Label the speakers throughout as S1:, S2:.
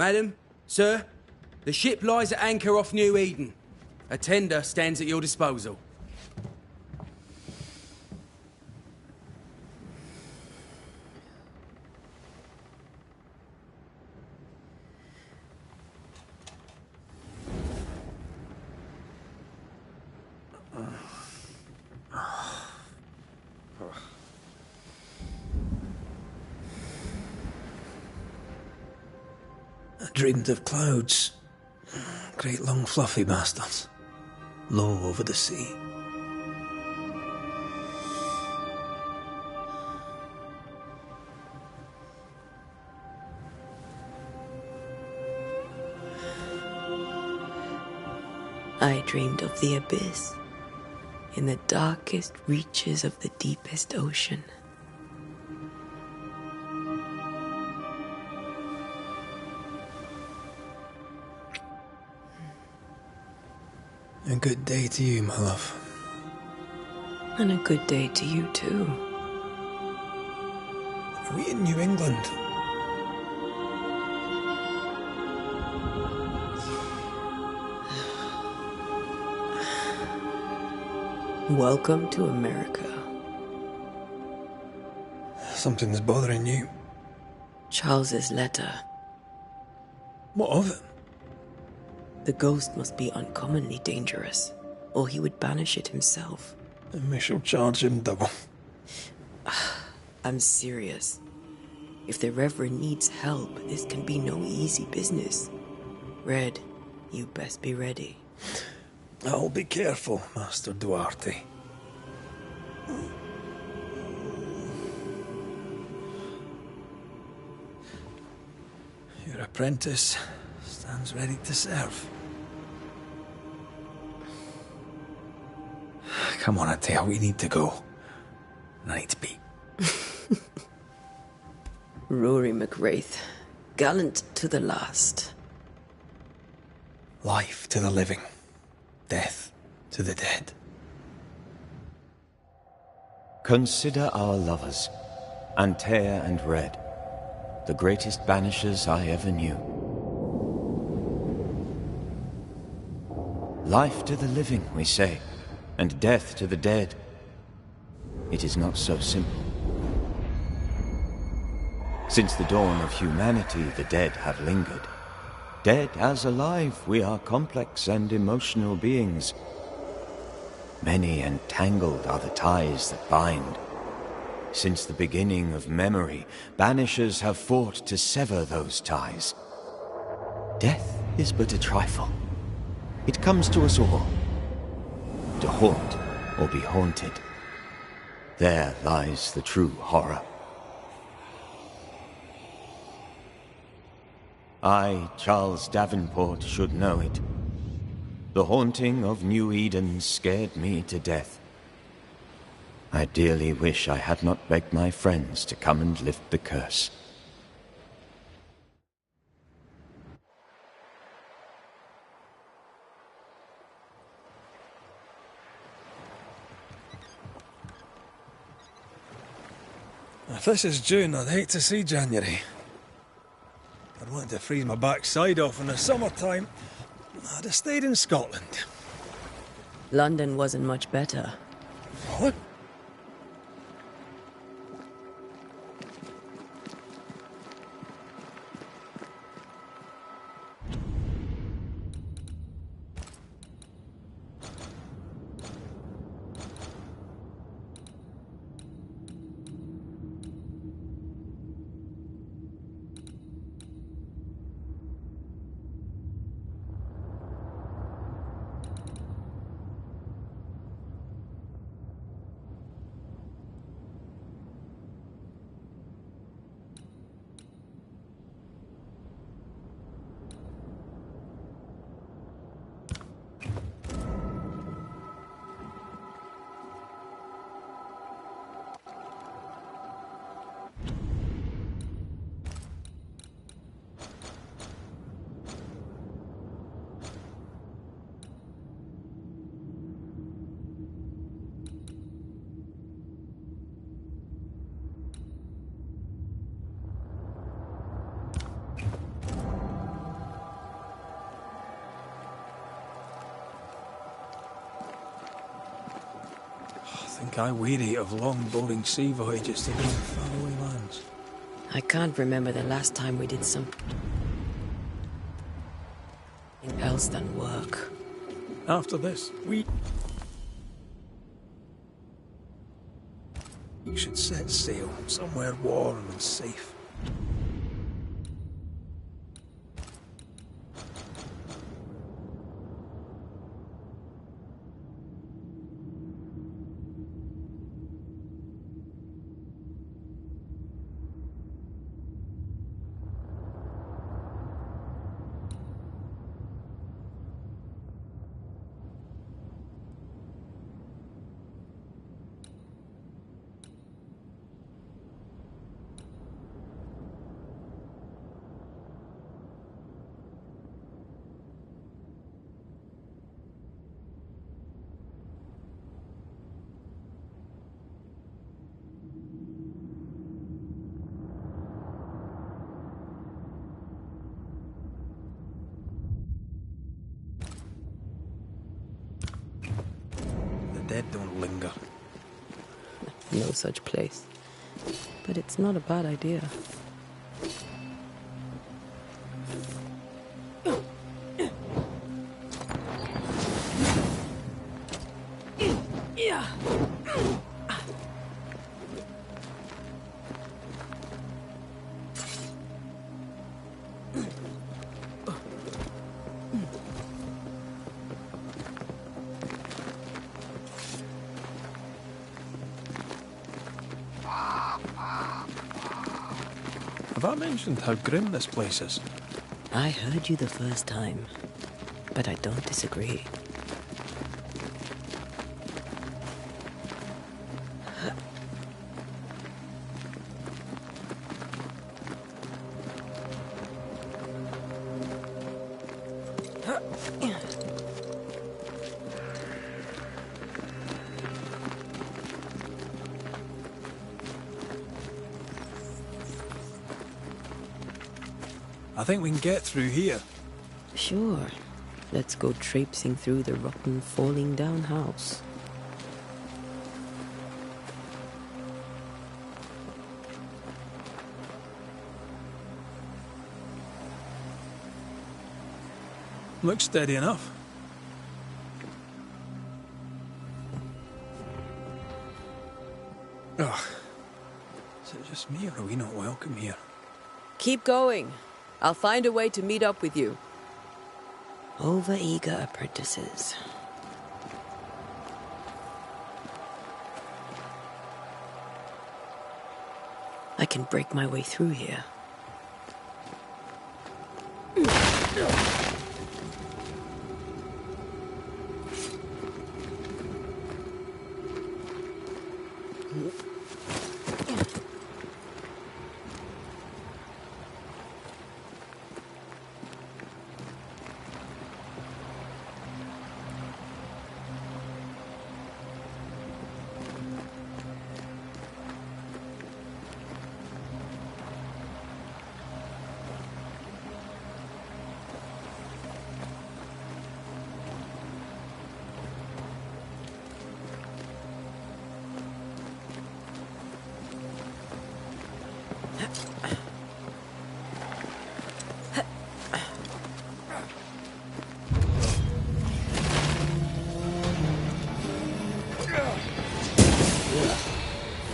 S1: Madam, sir, the ship lies at anchor off New Eden. A tender stands at your disposal.
S2: I dreamed of clouds. Great long fluffy bastards. Low over the sea.
S3: I dreamed of the abyss, in the darkest reaches of the deepest ocean.
S2: A good day to you, my love.
S3: And a good day to you, too.
S2: Are we in New England?
S3: Welcome to America.
S2: Something's bothering you.
S3: Charles's letter.
S2: What of it?
S3: The ghost must be uncommonly dangerous, or he would banish it himself.
S2: And we shall charge him double.
S3: I'm serious. If the Reverend needs help, this can be no easy business. Red, you best be ready.
S2: I'll be careful, Master Duarte. Your apprentice stands ready to serve. Come on, Atea, we need to go. I need to be.
S3: Rory McWraith, gallant to the last.
S2: Life to the living, death to the dead.
S4: Consider our lovers, Antea and Red, the greatest banishers I ever knew. Life to the living, we say, and death to the dead. It is not so simple. Since the dawn of humanity, the dead have lingered. Dead as alive, we are complex and emotional beings. Many and tangled are the ties that bind. Since the beginning of memory, banishers have fought to sever those ties. Death is but a trifle. It comes to us all. To haunt or be haunted. There lies the true horror. I, Charles Davenport, should know it. The haunting of New Eden scared me to death. I dearly wish I had not begged my friends to come and lift the curse.
S2: If this is June, I'd hate to see January. I'd want to freeze my backside off in the summertime. I'd have stayed in Scotland.
S3: London wasn't much better.
S2: What? I weary of long, boring sea voyages to these faraway lands.
S3: I can't remember the last time we did something else than work.
S2: After this, we should set sail somewhere warm and safe. The dead don't linger.
S3: No such place. But it's not a bad idea.
S2: Have I mentioned how grim this place is?
S3: I heard you the first time, but I don't disagree.
S2: I think we can get through here.
S3: Sure. Let's go traipsing through the rotten, falling down house.
S2: Looks steady enough. Ugh. Is it just me, or are we not welcome here?
S3: Keep going. I'll find a way to meet up with you. Over-eager apprentices. I can break my way through here.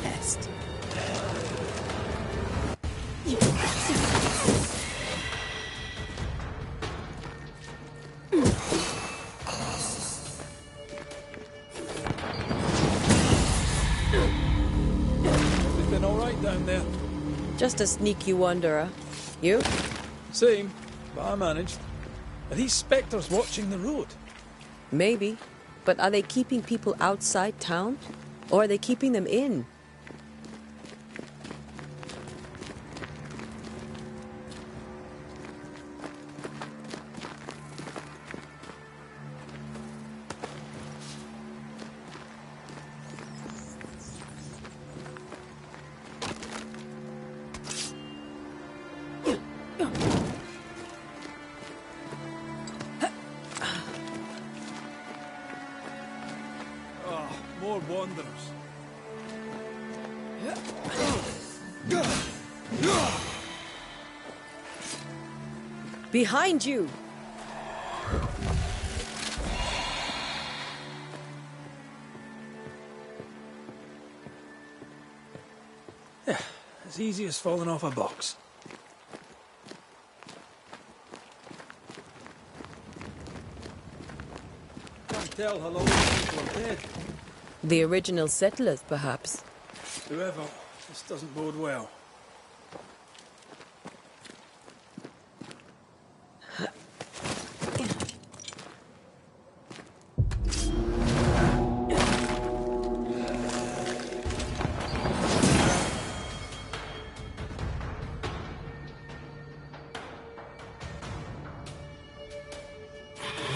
S3: Pest.
S2: Everything all right down there?
S3: Just a sneaky wanderer. You?
S2: Same, but I managed. Are these spectres watching the road?
S3: Maybe. But are they keeping people outside town? Or are they keeping them in?
S2: More wanderers.
S3: Behind you!
S2: Yeah, as easy as falling off a box. Can't tell how long these people are dead.
S3: The original settlers, perhaps.
S2: Whoever, this doesn't bode well.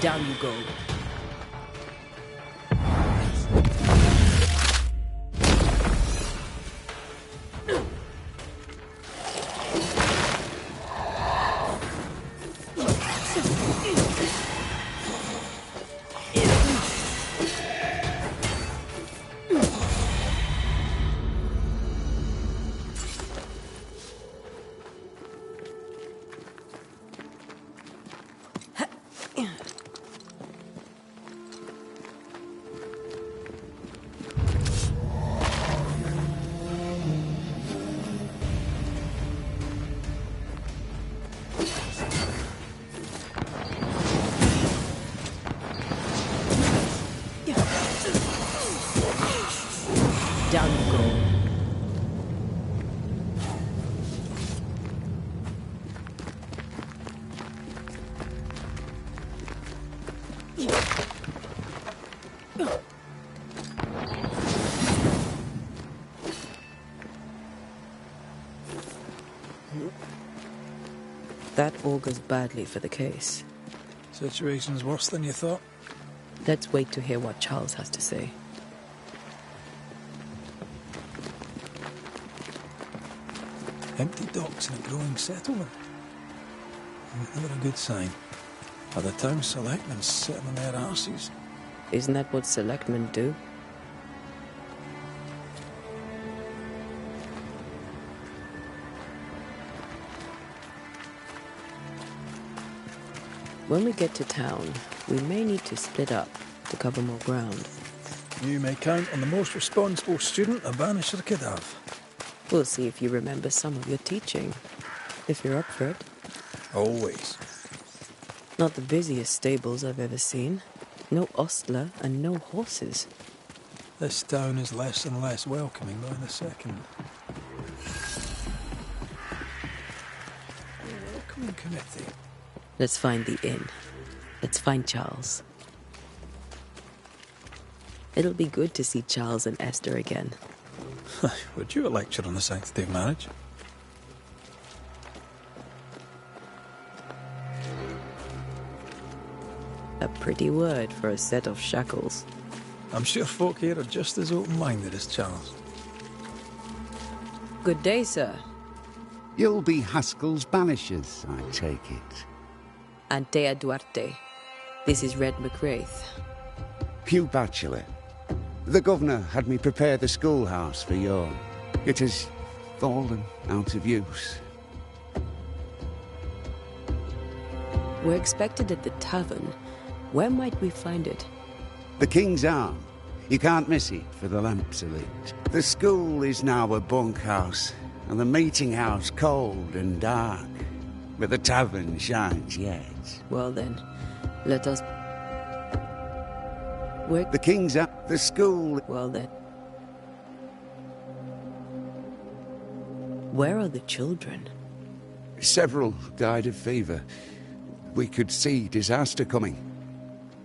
S3: Down you go. Down you go. That augurs badly for the case.
S2: Situation's worse than you thought.
S3: Let's wait to hear what Charles has to say.
S2: Empty docks in a growing settlement. Never a good sign. Are the town selectmen sitting on their arses?
S3: Isn't that what selectmen do? When we get to town, we may need to split up to cover more ground.
S2: You may count on the most responsible student a Banisher could have.
S3: We'll see if you remember some of your teaching, if you're up for it.
S2: Always.
S3: Not the busiest stables I've ever seen. No ostler and no horses.
S2: This town is less and less welcoming by the second. A welcoming committee.
S3: Let's find the inn. Let's find Charles. It'll be good to see Charles and Esther again.
S2: Would you a lecture on the sanctity of marriage?
S3: A pretty word for a set of shackles.
S2: I'm sure folk here are just as open-minded as Charles.
S3: Good day, sir.
S5: You'll be Haskell's Banishers, I take it.
S3: Antea Duarte. This is Red McWraith.
S5: Hugh Batchelor. The governor had me prepare the schoolhouse for Yorn. It has fallen out of use.
S3: We're expected at the tavern. Where might we find it?
S5: The King's Arm. You can't miss it, for the lamps are lit. The school is now a bunkhouse, and the meeting house cold and dark. But the tavern shines yet.
S3: Well then, let us...
S5: The King's Arm. The school...
S3: Well then. Where are the children?
S5: Several died of fever. We could see disaster coming.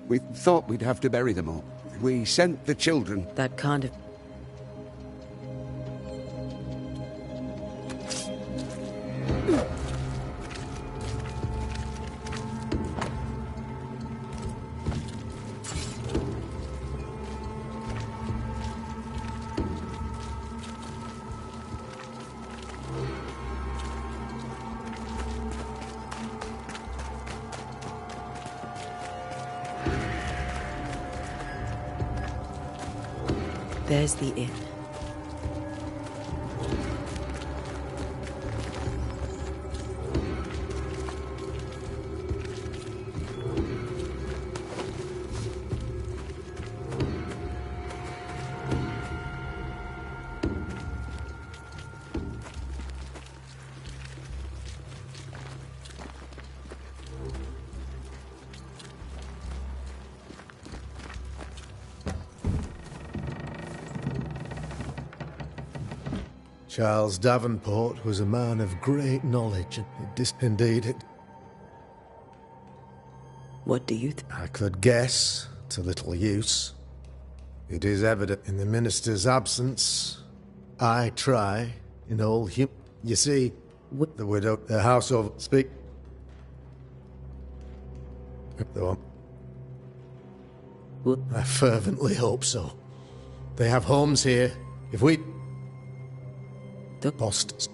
S5: We thought we'd have to bury them all. We sent the children...
S3: That can't have... There's the inn.
S6: Charles Davenport was a man of great knowledge, and indeed.
S3: What do you think?
S6: I could guess, to little use. It is evident in the minister's absence. I try, in all you see, the widow, the household, speak. Though I fervently hope so. They have homes here. If we... Lost.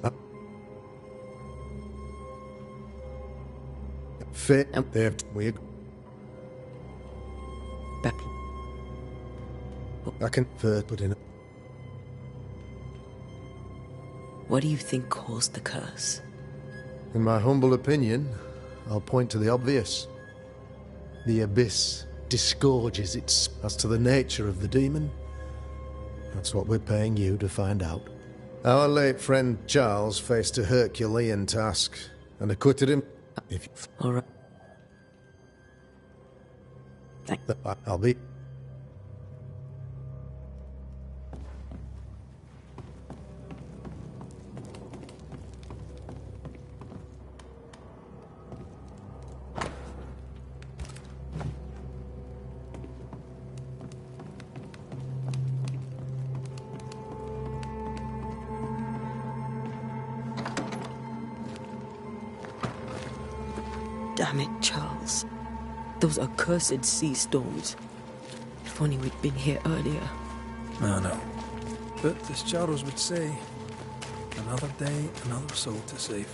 S6: Fit. They've... We... I can put in...
S3: What do you think caused the curse?
S6: In my humble opinion, I'll point to the obvious. The abyss disgorges its... As to the nature of the demon, that's what we're paying you to find out. Our late friend Charles faced a Herculean task and acquitted him. If
S3: All right.
S6: I'll be...
S3: Damn it, Charles. Those accursed sea storms. If only we'd been here earlier.
S2: No. But as Charles would say, another day, another soul to save.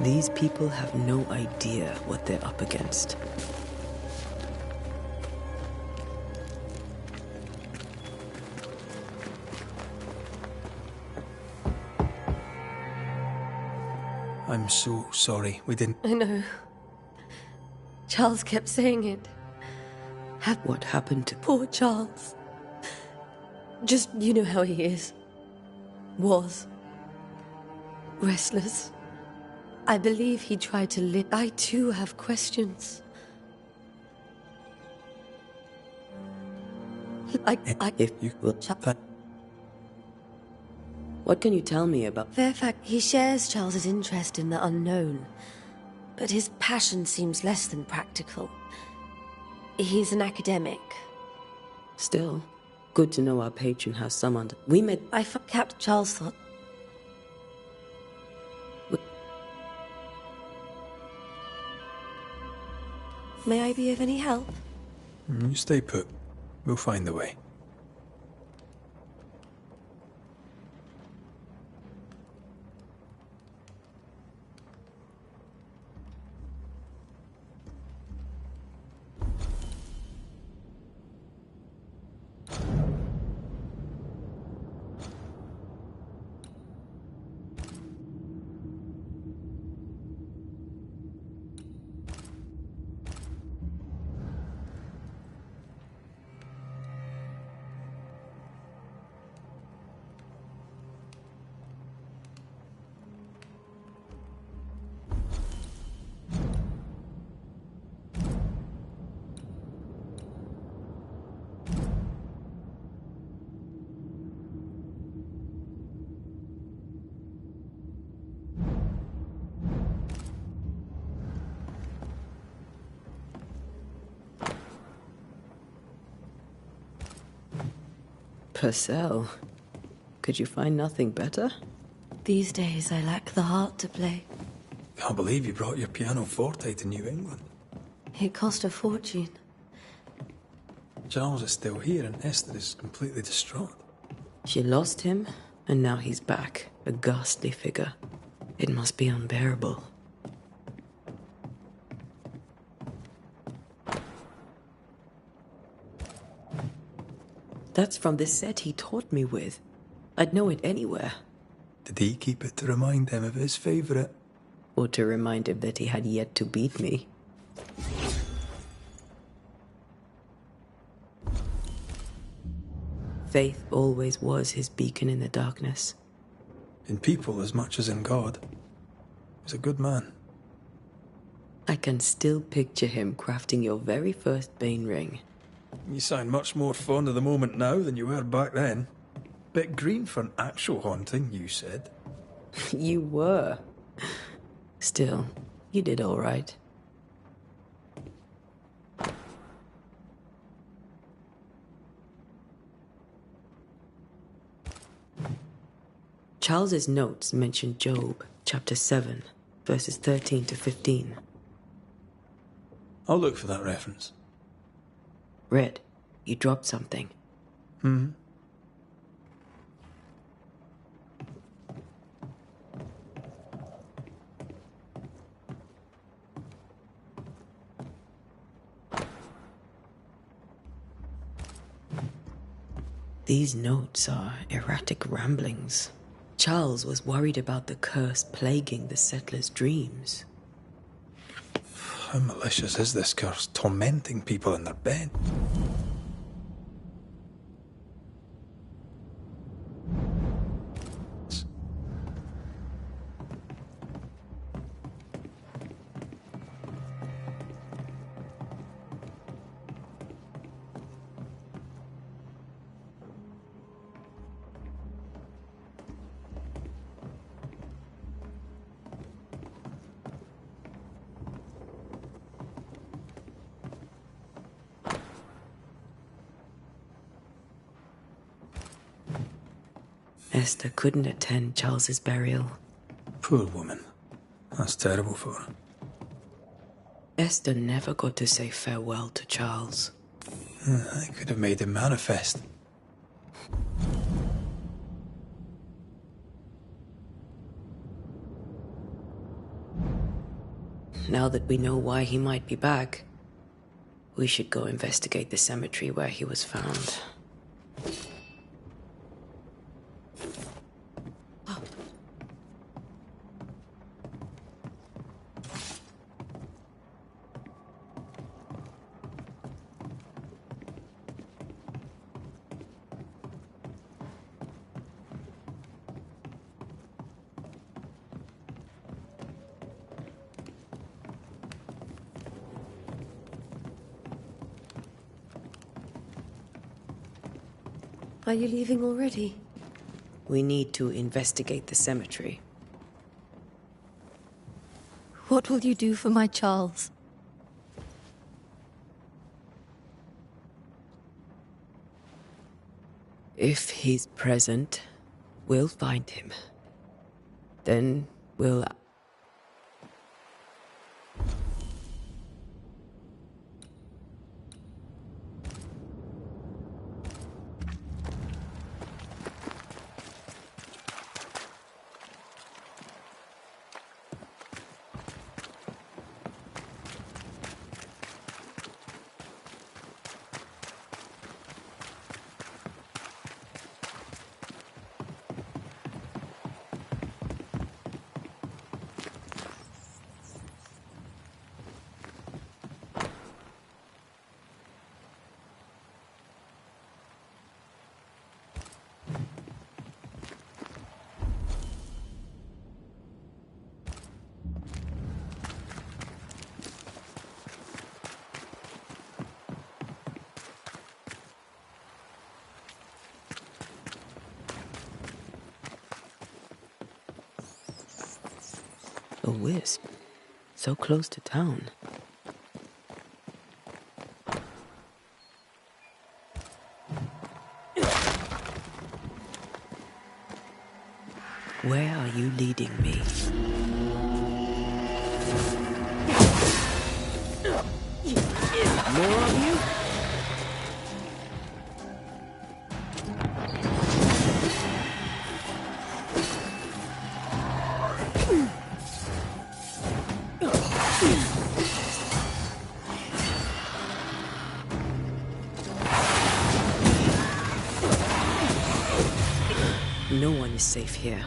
S3: These people have no idea what they're up against.
S2: I'm so sorry we didn't...
S7: I know. Charles kept saying it.
S3: What happened to...
S7: Poor Charles. Just, you know how he is. Was. Restless. I believe he tried to live. I too have questions.
S3: If you will... What can you tell me about...
S7: Fairfax, he shares Charles's interest in the unknown, but his passion seems less than practical. He's an academic.
S3: Still, good to know our patron has some under... We met...
S7: Captain Charles thought... May I be of any help?
S2: You stay put. We'll find a way.
S3: Purcell. Could you find nothing better?
S7: These days I lack the heart to play.
S2: Can't believe you brought your pianoforte to New England.
S7: It cost a fortune.
S2: Charles is still here and Esther is completely distraught.
S3: She lost him, and now he's back, a ghastly figure. It must be unbearable. That's from the set he taught me with. I'd know it anywhere.
S2: Did he keep it to remind him of his favourite?
S3: Or to remind him that he had yet to beat me. Faith always was his beacon in the darkness.
S2: In people as much as in God. He's a good man.
S3: I can still picture him crafting your very first Bane ring.
S2: You sound much more fond of the moment now than you were back then. Bit green for an actual haunting, you said.
S3: You were. Still, you did all right. Charles's notes mention Job, chapter 7, verses 13 to 15.
S2: I'll look for that reference.
S3: Red, you dropped something. These notes are erratic ramblings. Charles was worried about the curse plaguing the settlers' dreams.
S2: How malicious is this curse, tormenting people in their bed?
S3: Esther couldn't attend Charles's burial.
S2: Poor woman. That's terrible for her.
S3: Esther never got to say farewell to Charles.
S2: I could have made him manifest.
S3: Now that we know why he might be back, we should go investigate the cemetery where he was found.
S7: Are you leaving already?
S3: We need to investigate the cemetery.
S8: What will you do for my Charles?
S3: If he's present, we'll find him. Then we'll... A wisp. So close to town. Where are you leading me? More of you? No one is safe here.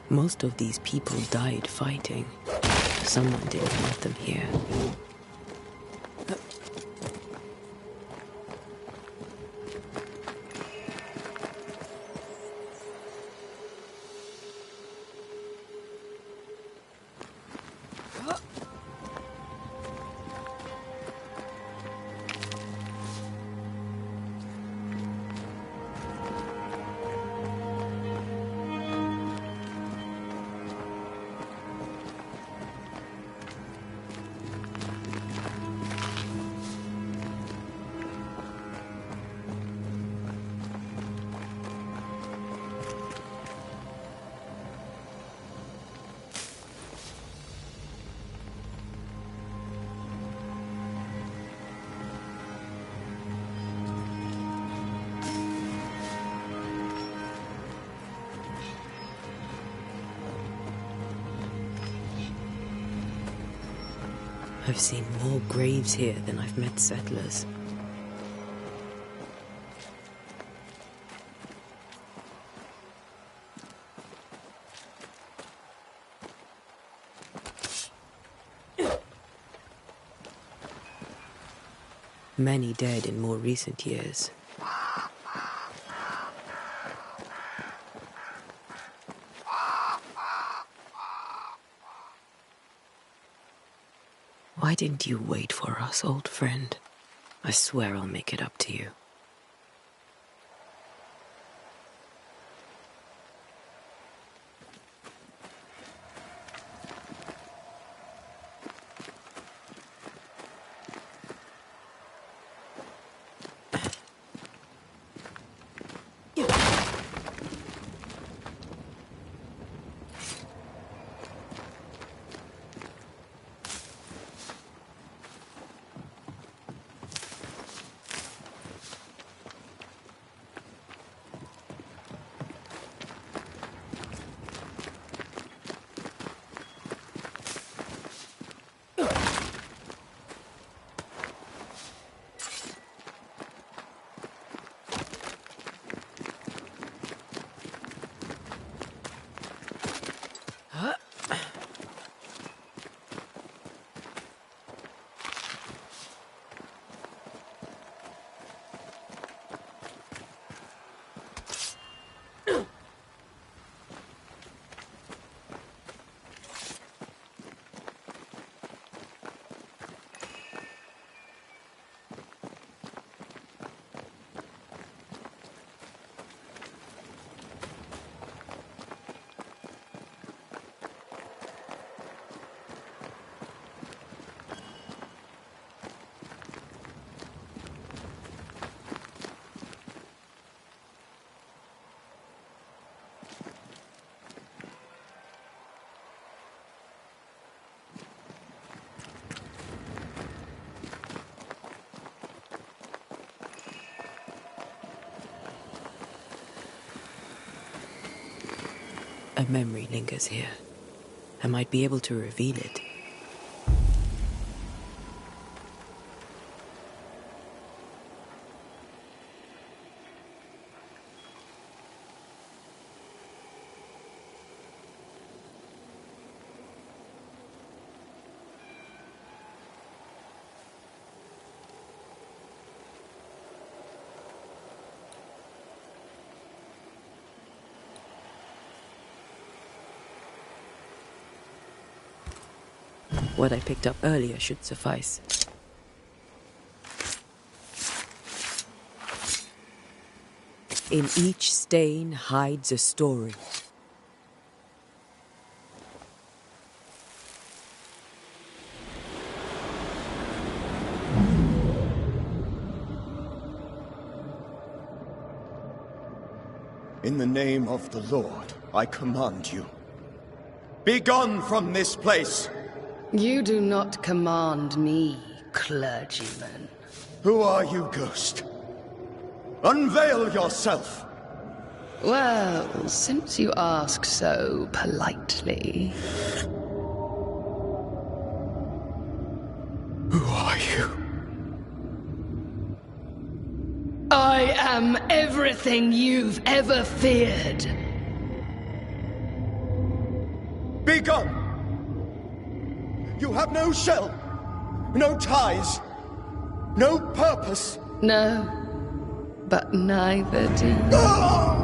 S3: Most of these people died fighting. Someone didn't want them here. I've seen more graves here than I've met settlers. Many dead in more recent years. Why didn't you wait for us, old friend? I swear I'll make it up to you. A memory lingers here. I might be able to reveal it. What I picked up earlier should suffice. In each stain hides a story.
S4: In the name of the Lord, I command you. Be gone from this place!
S9: You do not command me, clergyman.
S4: Who are you, ghost? Unveil yourself!
S9: Well, since you ask so politely...
S4: Who are you?
S9: I am everything you've ever feared.
S4: Be gone! You have no shell, no ties, no purpose.
S9: No, but neither do you.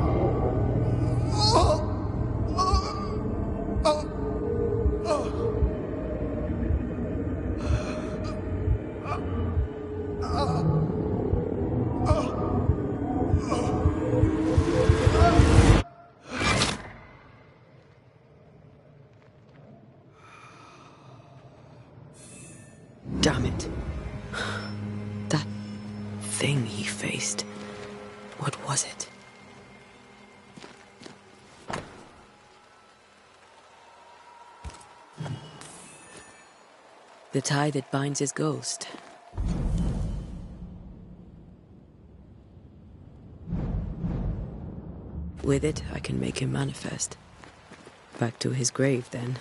S3: Damn it. That thing he faced. What was it? The tie that binds his ghost. With it, I can make him manifest. Back to his grave, then.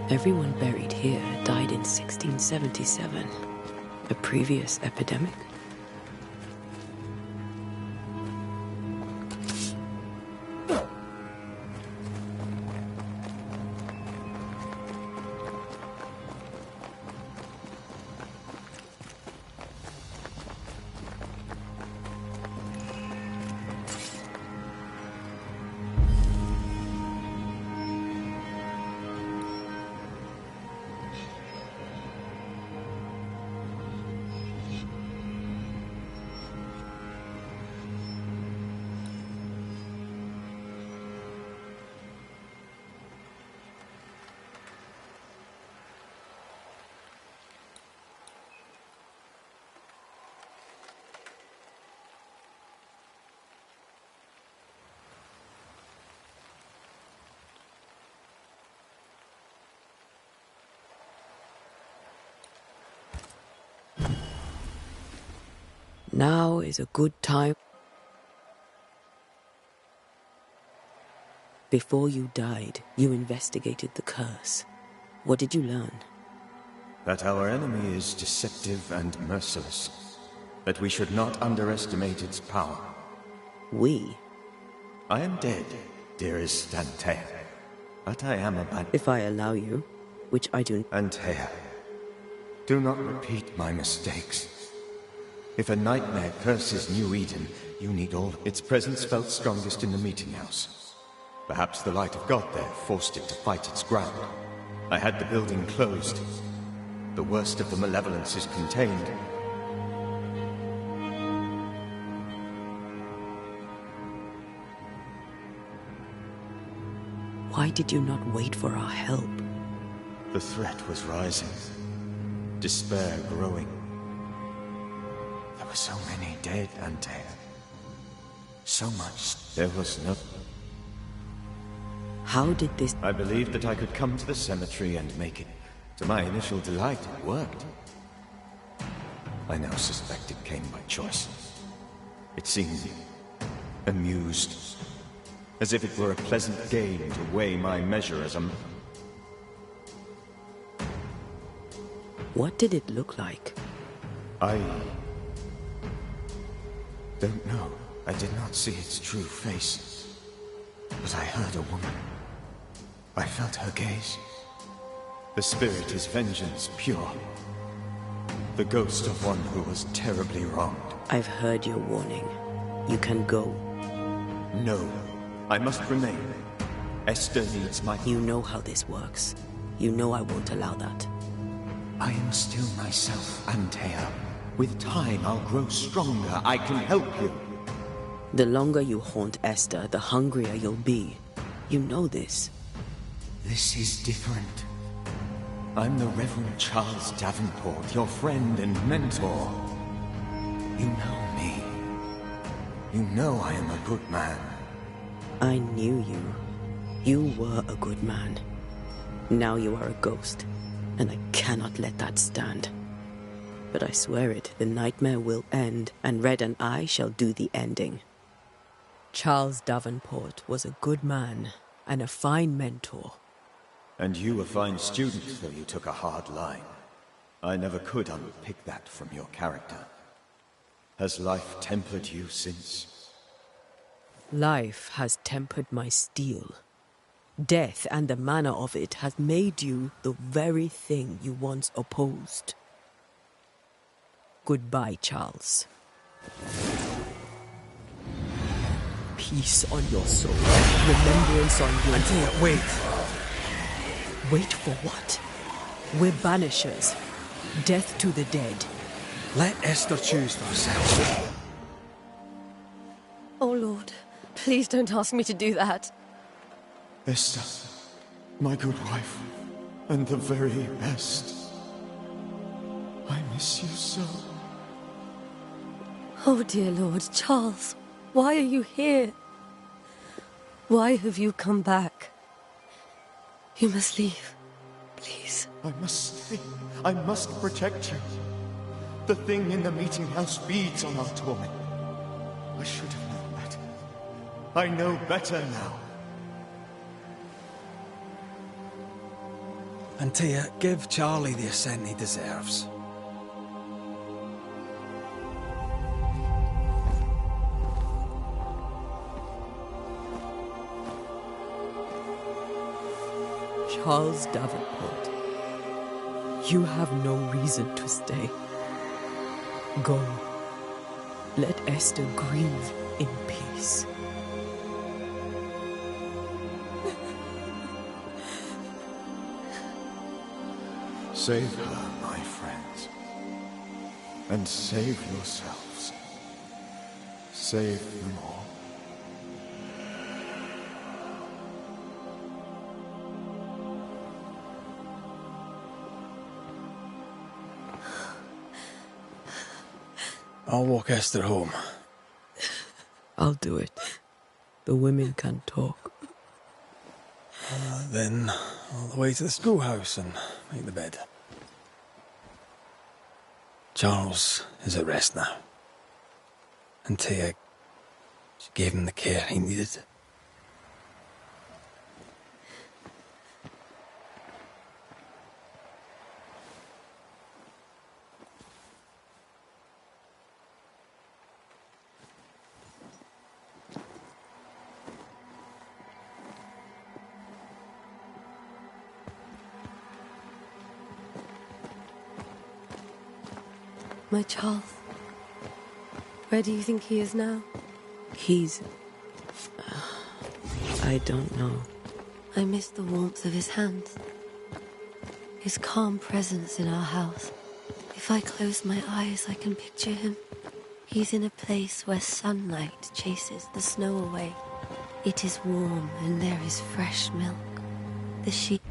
S3: Everyone buried here died in 1677. A previous epidemic? Now is a good time. Before you died, you investigated the curse. What did you learn?
S4: That our enemy is deceptive and merciless. That we should not underestimate its power.
S3: We?
S4: I am dead, dearest Antea. But I am a
S3: If I allow you, which I do.
S4: Antea, do not repeat my mistakes. If a nightmare curses New Eden, you need all. Its presence felt strongest in the meeting house. Perhaps the light of God there forced it to fight its ground. I had the building closed. The worst of the malevolence is contained.
S3: Why did you not wait for our help?
S4: The threat was rising. Despair growing. There were so many dead, Antea. So much. There was no...
S3: How did this...
S4: I believed that I could come to the cemetery and make it. To my initial delight, it worked. I now suspect it came by choice. It seemed amused. As if it were a pleasant game to weigh my measure as a...
S3: What did it look like?
S4: I... don't know. I did not see its true face. But I heard a woman. I felt her gaze. The spirit is vengeance pure. The ghost of one who was terribly wronged.
S3: I've heard your warning. You can go.
S4: No. I must remain. Esther needs my...
S3: You know how this works. You know I won't allow that.
S4: I am still myself, Antea. With time, I'll grow stronger. I can help you.
S3: The longer you haunt Esther, the hungrier you'll be. You know this.
S4: This is different. I'm the Reverend Charles Davenport, your friend and mentor. You know me. You know I am a good man.
S3: I knew you. You were a good man. Now you are a ghost, and I cannot let that stand. But I swear it, the nightmare will end, and Red and I shall do the ending. Charles Davenport was a good man, and a fine mentor.
S4: And you a fine student, though you took a hard line. I never could unpick that from your character. Has life tempered you since?
S3: Life has tempered my steel. Death and the manner of it has made you the very thing you once opposed. Goodbye, Charles. Peace on your soul. Remembrance on your...
S2: Antea, wait.
S3: Wait for what? We're Banishers. Death to the dead.
S2: Let Esther choose for herself.
S7: Oh, Lord. Please don't ask me to do that.
S4: Esther, my good wife, and the very best. I miss you so.
S7: Oh, dear Lord. Charles, why are you here? Why have you come back? You must leave. Please.
S4: I must stay. I must protect you. The thing in the meeting house feeds on our torment. I should have known better. I know better now.
S2: Antea, give Charlie the ascent he deserves.
S3: Charles Davenport, you have no reason to stay. Go. Let Esther grieve in peace.
S4: Save her, my friends. And save yourselves. Save them all.
S2: I'll walk Esther home.
S3: I'll do it. The women can talk.
S2: Then all the way to the schoolhouse and make the bed. Charles is at rest now. Antea, she gave him the care he needed.
S7: My Charles. Where do you think he is now?
S3: He's... I don't know.
S7: I miss the warmth of his hands. His calm presence in our house. If I close my eyes, I can picture him. He's in a place where sunlight chases the snow away. It is warm and there is fresh milk. The sheep...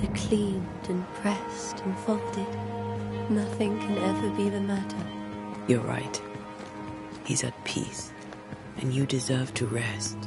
S7: are cleaned and pressed and folded. Nothing can ever be the matter.
S3: You're right. He's at peace, and you deserve to rest.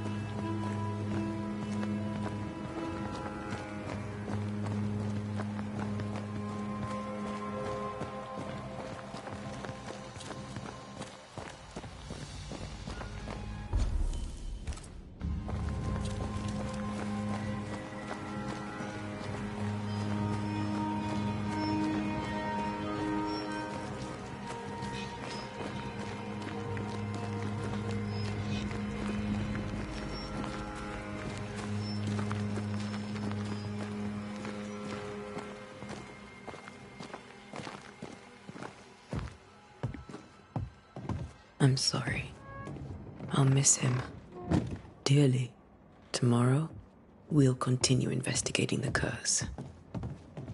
S3: I'm sorry. I'll miss him dearly. Tomorrow, we'll continue investigating the curse.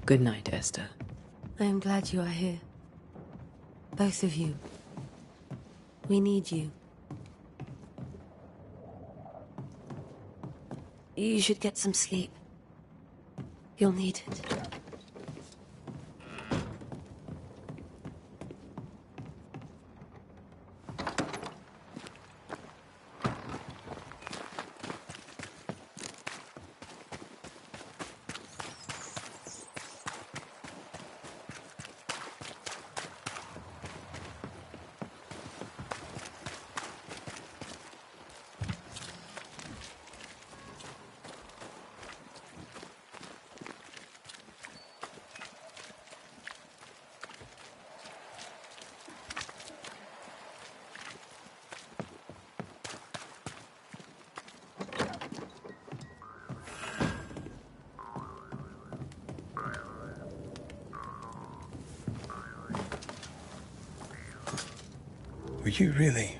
S3: Good night, Esther.
S7: I am glad you are here. Both of you. We need you. You should get some sleep. You'll need it.
S2: Were you really?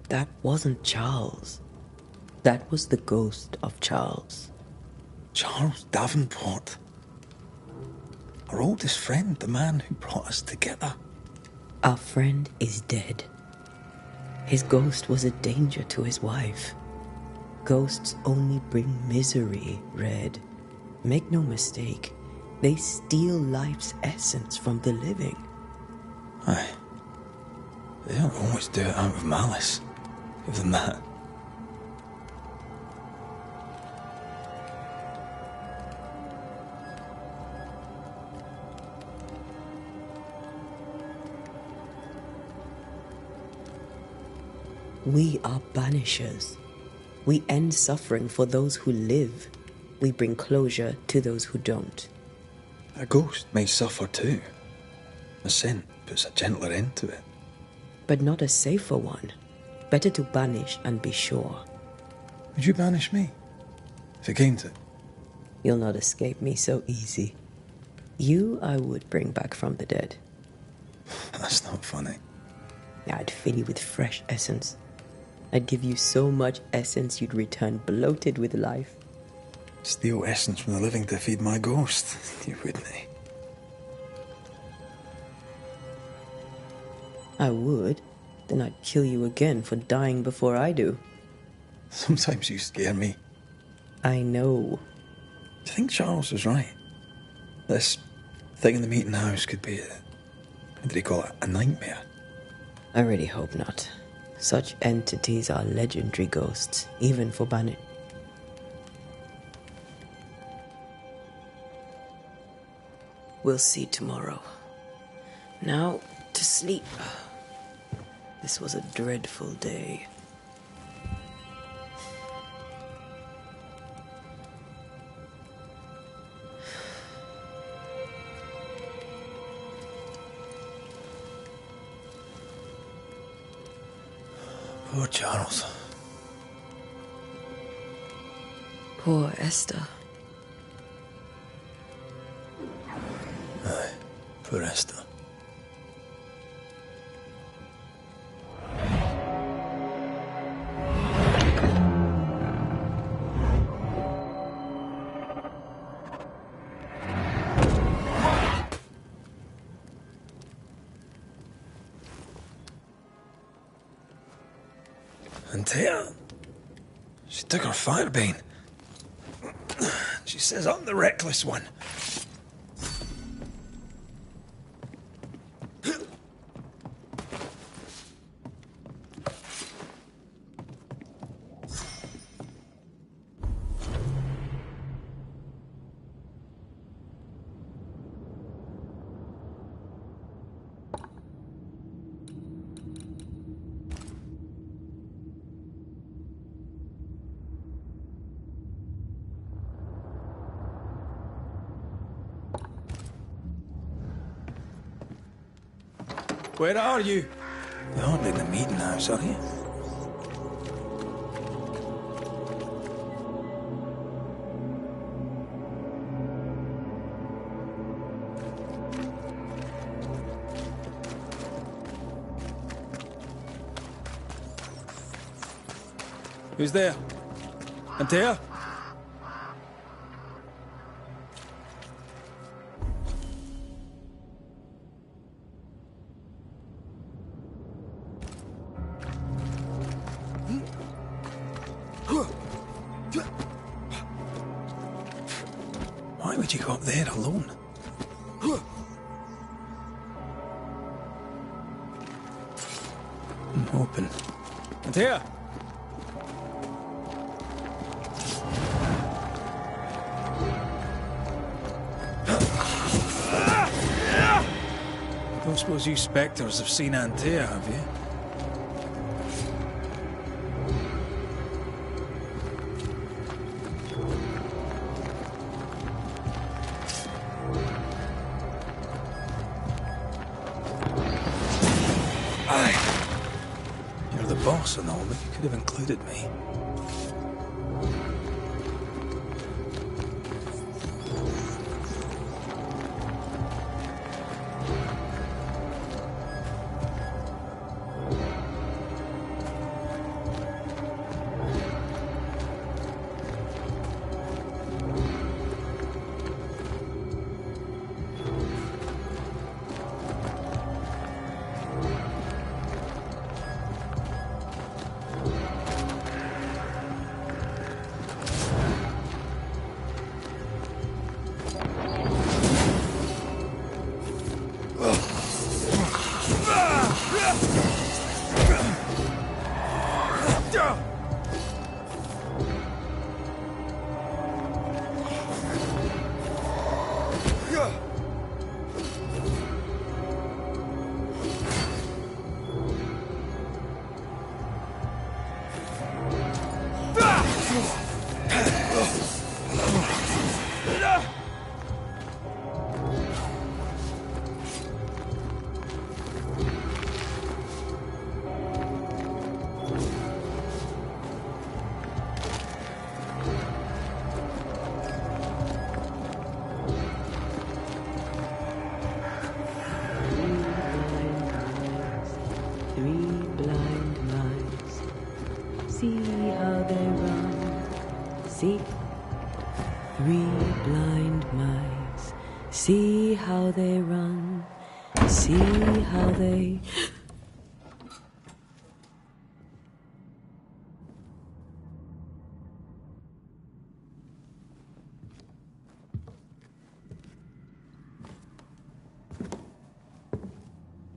S3: That wasn't Charles. That was the ghost of Charles.
S2: Charles Davenport? Our oldest friend, the man who brought us together.
S3: Our friend is dead. His ghost was a danger to his wife. Ghosts only bring misery, Red. Make no mistake, they steal life's essence from the living.
S2: Aye. They don't always do it out of malice. Give them that.
S3: We are banishers. We end suffering for those who live. We bring closure to those who don't.
S2: A ghost may suffer too. A scent puts a gentler end to it.
S3: But not a safer one. Better to banish and be sure.
S2: Would you banish me? If it came to it?
S3: You'll not escape me so easy. You I would bring back from the dead.
S2: That's not funny.
S3: I'd fill you with fresh essence. I'd give you so much essence you'd return bloated with life.
S2: Steal essence from the living to feed my ghost. You wouldn't, eh?
S3: I would. Then I'd kill you again for dying before I do.
S2: Sometimes you scare me.
S3: I know.
S2: Do you think Charles was right? This thing in the meeting house could be what did he call it? A nightmare?
S3: I really hope not. Such entities are legendary ghosts, even for Banishers. We'll see tomorrow. Now, to sleep. This was a dreadful day.
S2: Poor Charles.
S3: Poor Esther.
S2: Aye, poor Esther. And Thea, She took her firebane. She says I'm the reckless one. Where are you? You aren't in the meeting house, are you? Who's there? Antea? Why would you go up there alone? I'm hoping. Antea! Don't suppose you spectres have seen Antea, have you? Aye. You're the boss and all, but you could have included me.
S3: See how they run. See? 3 blind mice. See how they run. See how they...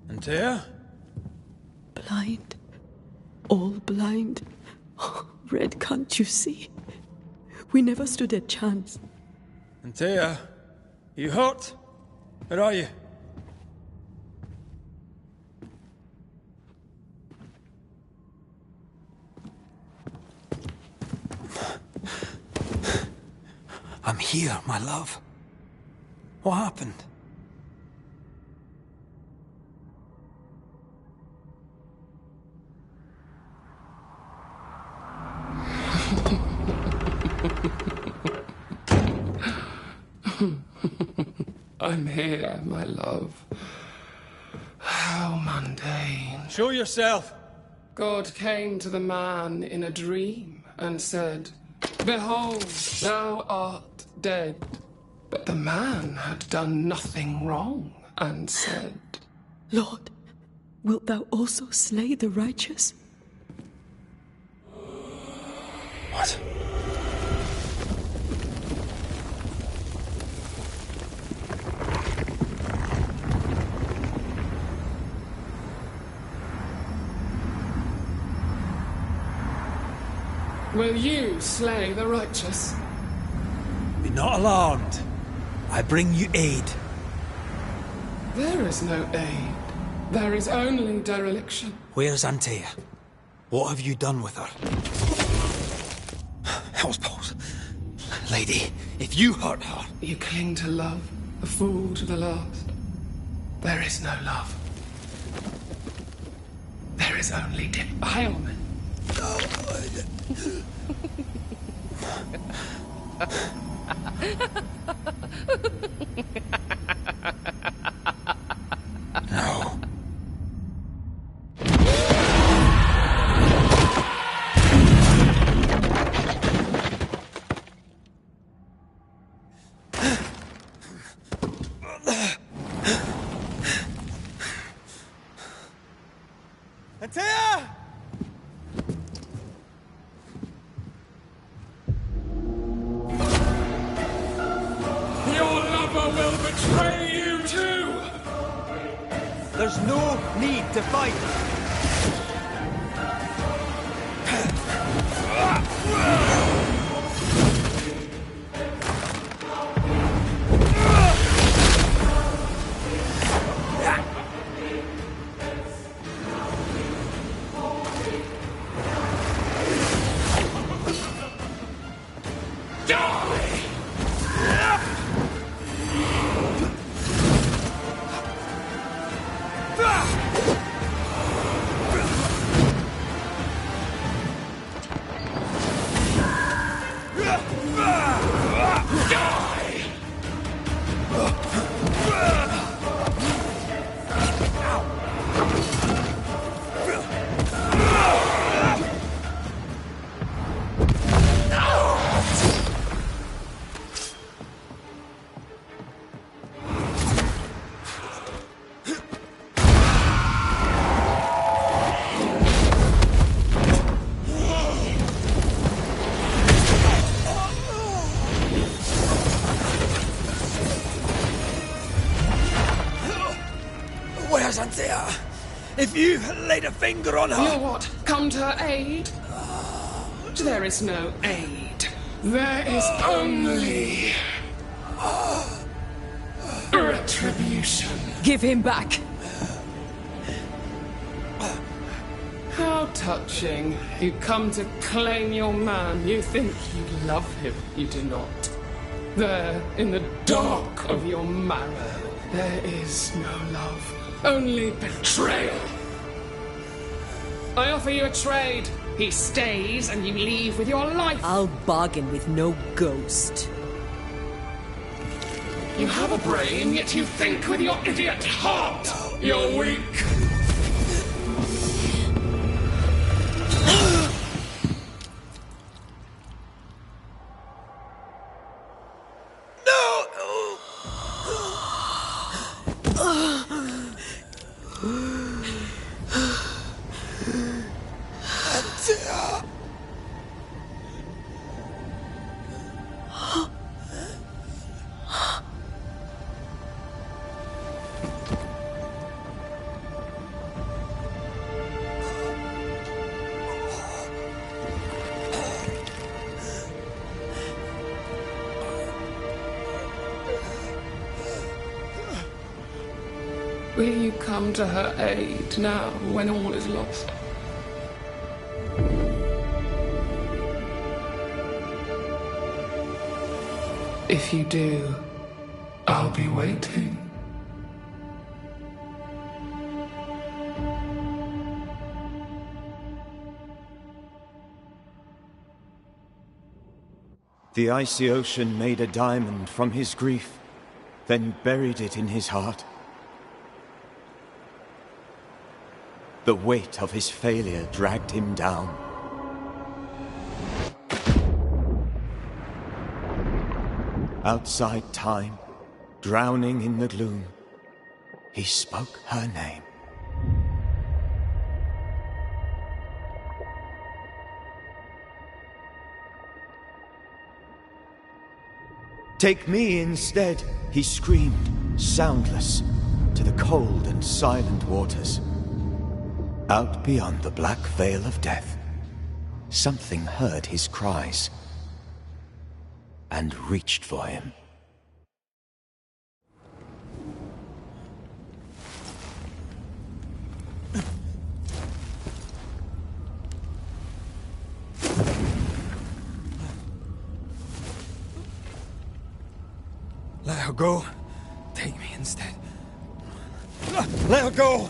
S2: Antea?
S3: Blind. All blind. Red, can't you see? We never stood a chance.
S2: Antea, you hurt? Where are you? I'm here, my love. What happened?
S10: I'm here, my love. How mundane.
S2: Show yourself.
S10: God came to the man in a dream and said, "Behold, thou art dead." But the man had done nothing wrong and said,
S3: Lord, wilt thou also slay the righteous?
S2: What?
S10: Will you slay the righteous?
S2: Be not alarmed. I bring you aid.
S10: There is no aid. There is only dereliction.
S2: Where's Antea? What have you done with her? Hellsballs. Lady, if you hurt her...
S10: You cling to love, a fool to the last. There is no love. There is only defilement.
S2: No. Antea!
S10: Your lover will betray you too!
S2: There's no need to fight. Where's Antea? If you laid a finger on her...
S10: You what? Come to her aid? There is no aid. There is only... retribution.
S8: Give him back.
S10: How touching. You come to claim your man. You think you love him. You do not. There, in the dark of your marrow, there is no love. Only betrayal. I offer you a trade. He stays and you leave with your life.
S8: I'll bargain with no ghost.
S10: You have a brain, yet you think with your idiot heart. You're weak. Will you come to her aid now, when all is lost? If you do, I'll be waiting.
S4: The icy ocean made a diamond from his grief, then buried it in his heart. The weight of his failure dragged him down. Outside time, drowning in the gloom, he spoke her name. Take me instead, he screamed, soundless, to the cold and silent waters. Out beyond the black veil of death, something heard his cries and reached for him.
S2: Let her go. Take me instead. Let her go!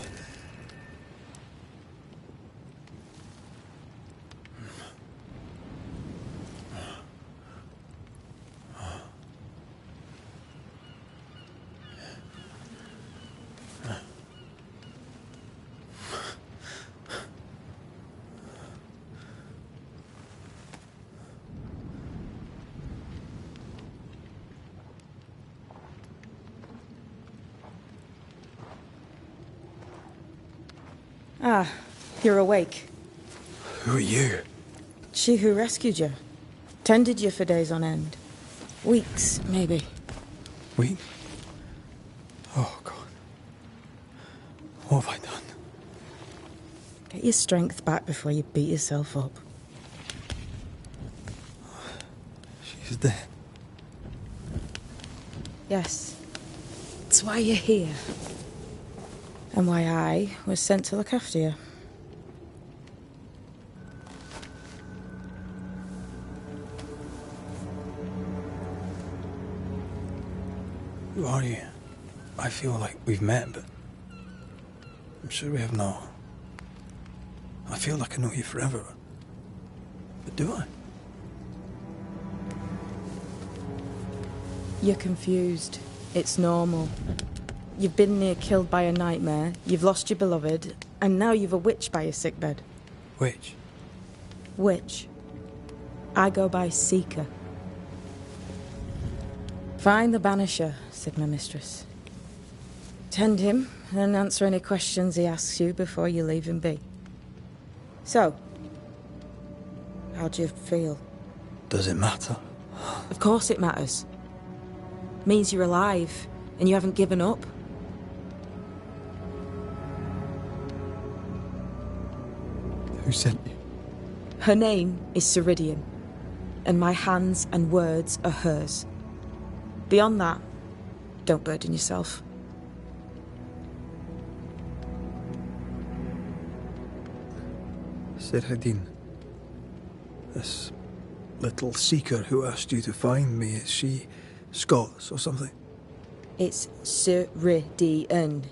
S11: Ah, you're awake.
S2: Who are you?
S11: She who rescued you. Tended you for days on end. Weeks, maybe.
S2: We? Oh, God. What have I done?
S11: Get your strength back before you beat yourself up.
S2: She's dead.
S11: Yes. That's why you're here. And why I was sent to look after you.
S2: Who are you? I feel like we've met, but I'm sure we have not. I feel like I know you forever. But do I?
S11: You're confused. It's normal. You've been near killed by a nightmare, you've lost your beloved, and now you've a witch by your sickbed.
S2: Which?
S11: Witch. I go by Seeker. Find the Banisher, said my mistress. Tend him, and answer any questions he asks you before you leave him be. So, how do you feel?
S2: Does it matter?
S11: Of course it matters. Means you're alive, and you haven't given up.
S2: Who sent you?
S11: Her name is Ceridian, and my hands and words are hers. Beyond that, don't burden yourself.
S2: Ceridian. This little seeker who asked you to find me, is she Scots or something?
S11: It's Ceridian.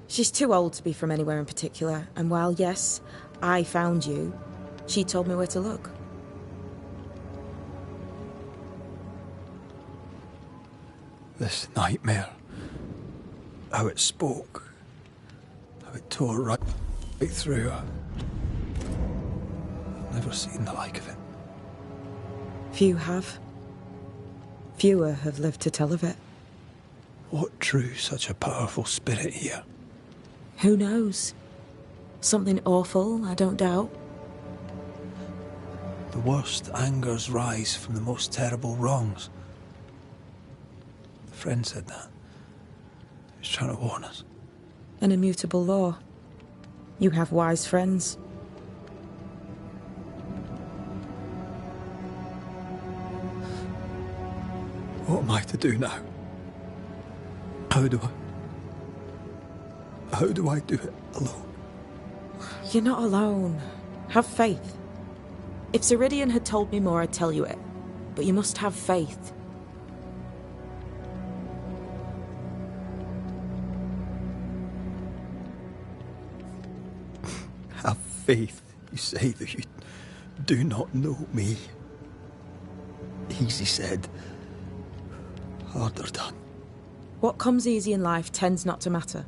S11: She's too old to be from anywhere in particular, and while, yes, I found you, she told me where to look.
S2: This nightmare. How it spoke. How it tore right through her. I've never seen the like of it.
S11: Few have. Fewer have lived to tell of it.
S2: What drew such a powerful spirit here?
S11: Who knows? Something awful, I don't doubt.
S2: The worst angers rise from the most terrible wrongs. The friend said that. He was trying to warn us.
S11: An immutable law. You have wise friends.
S2: What am I to do now? How do I do it alone?
S11: You're not alone. Have faith. If Ceridian had told me more, I'd tell you it. But you must have faith.
S2: Have faith, you say, that you do not know me. Easy said, harder done.
S11: What comes easy in life tends not to matter.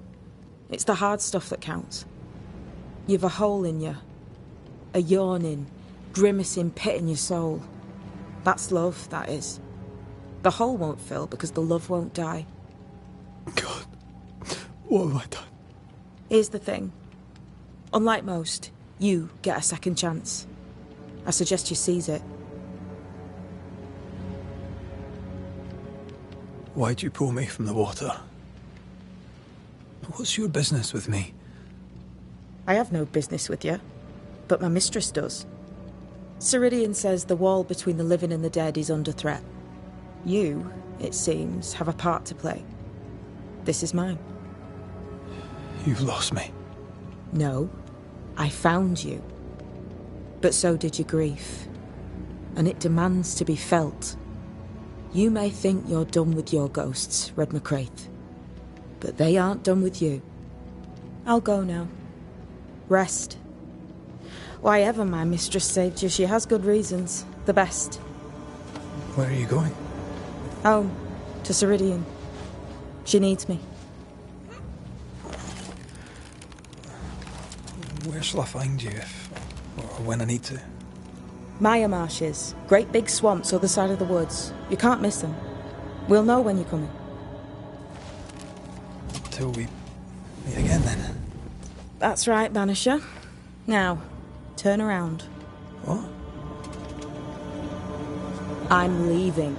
S11: It's the hard stuff that counts. You've a hole in you. A yawning, grimacing pit in your soul. That's love, that is. The hole won't fill because the love won't die.
S2: God, what have I done?
S11: Here's the thing. Unlike most, you get a second chance. I suggest you seize it.
S2: Why'd you pull me from the water? What's your business with me?
S11: I have no business with you, but my mistress does. Ceridian says the wall between the living and the dead is under threat. You, it seems, have a part to play. This is mine.
S2: You've lost me.
S11: No, I found you. But so did your grief. And it demands to be felt. You may think you're done with your ghosts, Red McCraith. But they aren't done with you. I'll go now. Rest. Why ever my mistress saved you, she has good reasons. The best.
S2: Where are you going?
S11: Home. To Ceridian. She needs me.
S2: Where shall I find you if... or when I need to?
S11: Maya Marshes. Great big swamps other side of the woods. You can't miss them. We'll know when you're coming.
S2: Till we meet again, then.
S11: That's right, Banisher. Now, turn around.
S2: What?
S11: I'm leaving.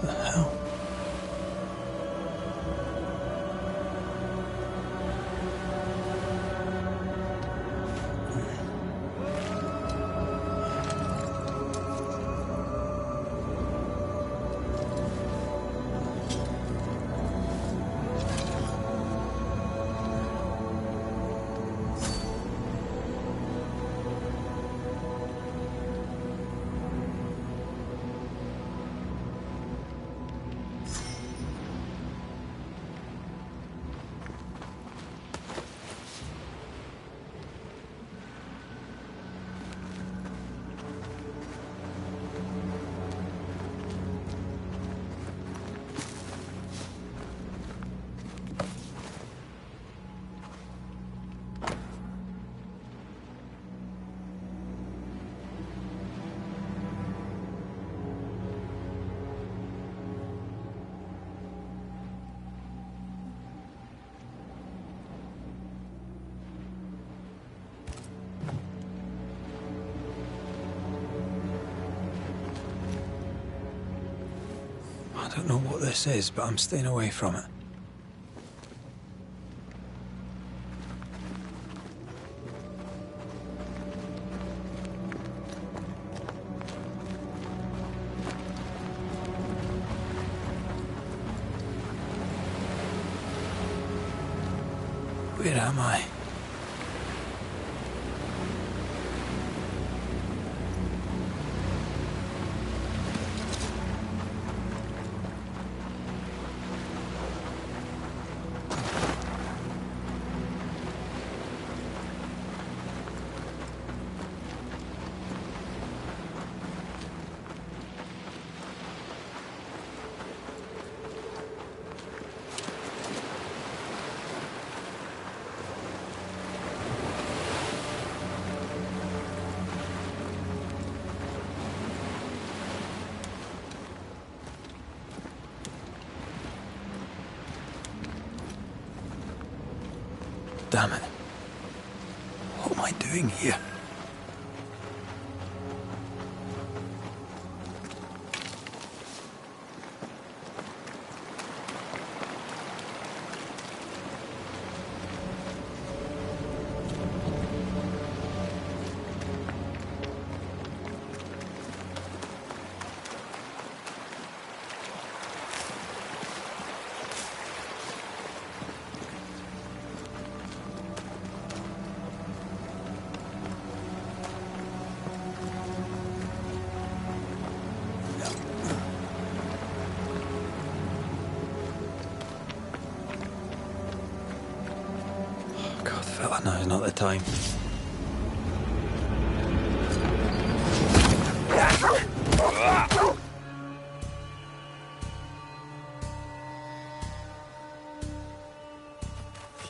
S2: The hell? I don't know what this is, but I'm staying away from it. Where am I? Damn it. What am I doing here? God, fella, now's not the time.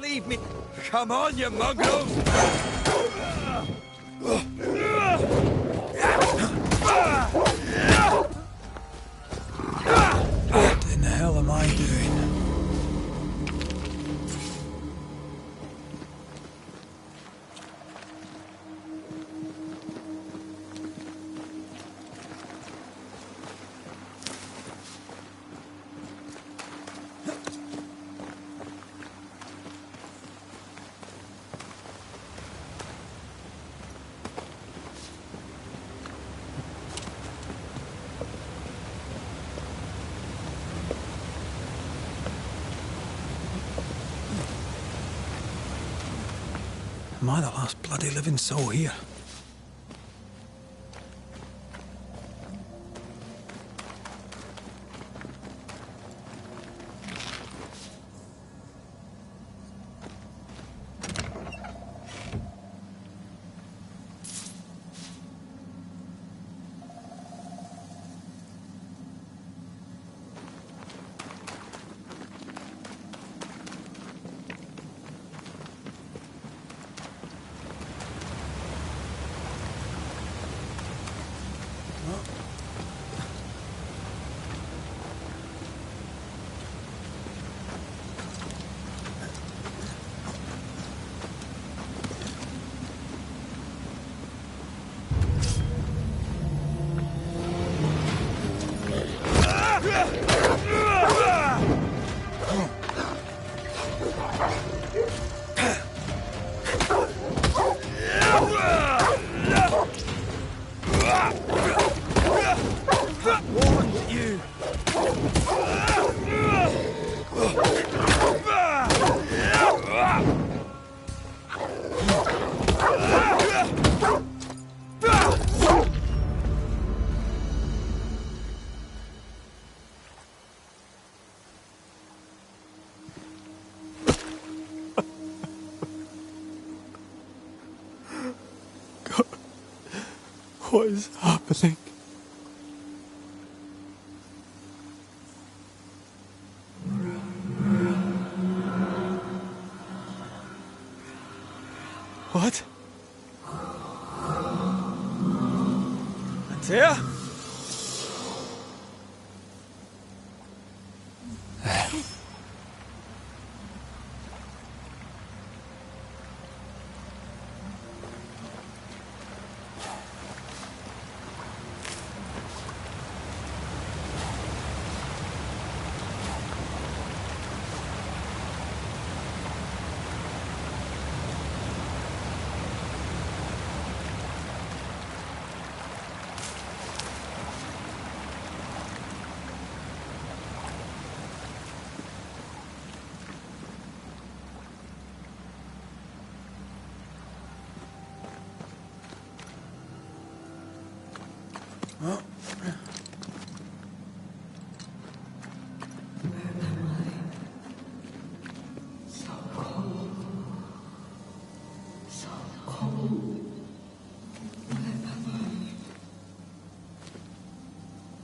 S12: Leave me! Come on, you muggles!
S2: What in the hell am I doing? Am I the last bloody living soul here? What is happening? What? Antea?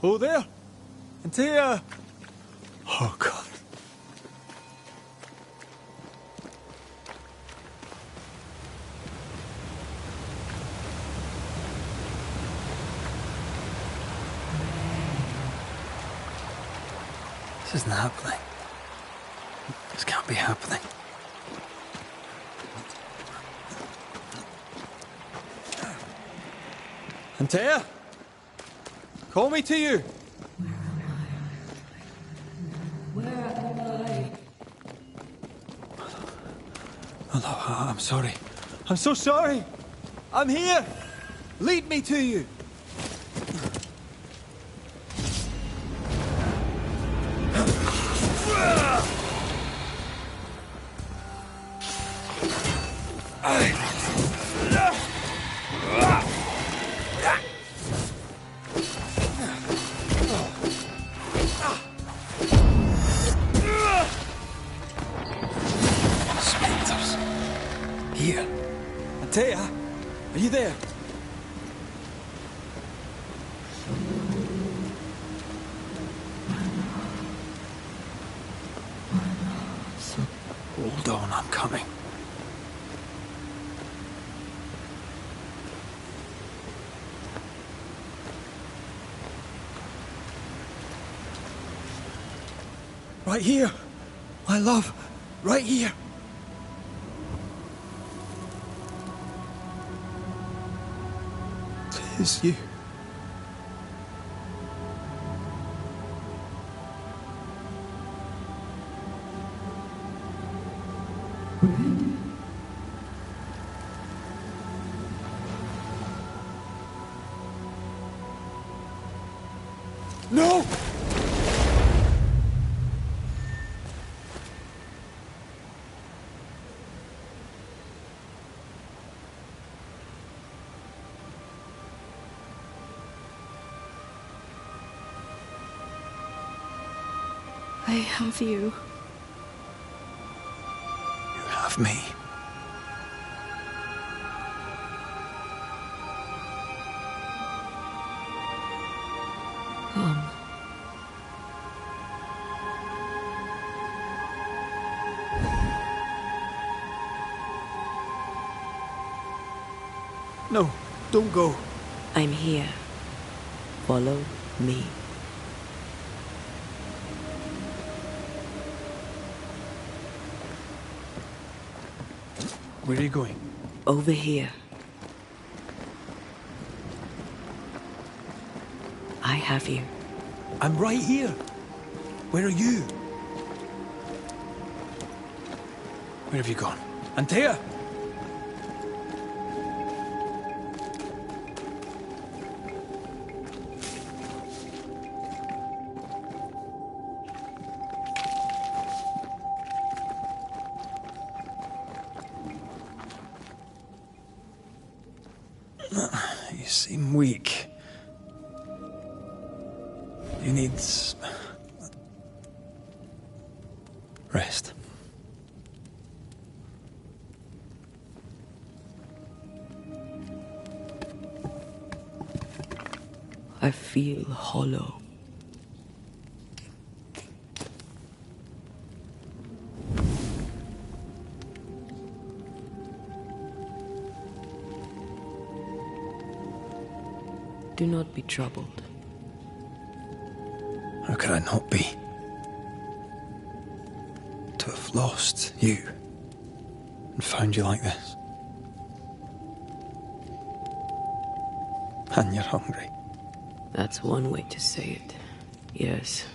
S2: Oh, there! Antea! Oh, God. This isn't happening. This can't be happening. Antea? Call me to you.
S9: Where am I?
S2: Aloha, I'm sorry. I'm so sorry. I'm here. Lead me to you. Here. Antea, are you there? Hold on, I'm coming. Right here. My love. Right here. It's you. No!
S7: I have you.
S2: You have me.
S7: Come.
S2: No, don't go.
S3: I'm here. Follow me.
S2: Where are you going?
S3: Over here. I have you.
S2: I'm right here. Where are you? Where have you gone? Antea! You seem weak. You need rest.
S3: I feel hollow. Do not be troubled.
S2: How could I not be? To have lost you and found you like this. And you're hungry.
S3: That's one way to say it. Yes.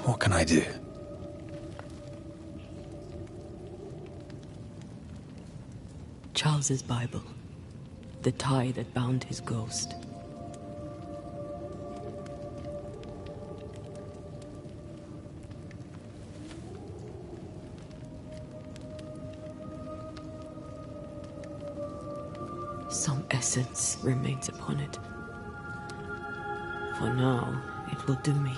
S2: What can I do?
S3: Charles's Bible. The tie that bound his ghost. Some essence remains upon it. For now, it will do me.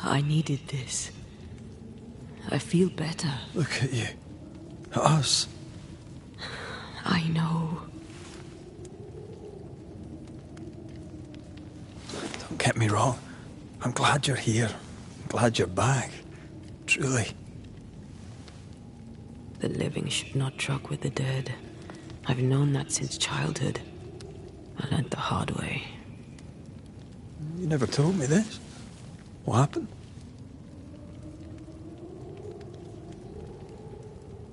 S3: I needed this. I feel better.
S2: Look at you. At us.
S3: I know.
S2: Don't get me wrong. I'm glad you're here. I'm glad you're back. Truly.
S3: The living should not truck with the dead. I've known that since childhood. I learned the hard way.
S2: You never told me this. What happened?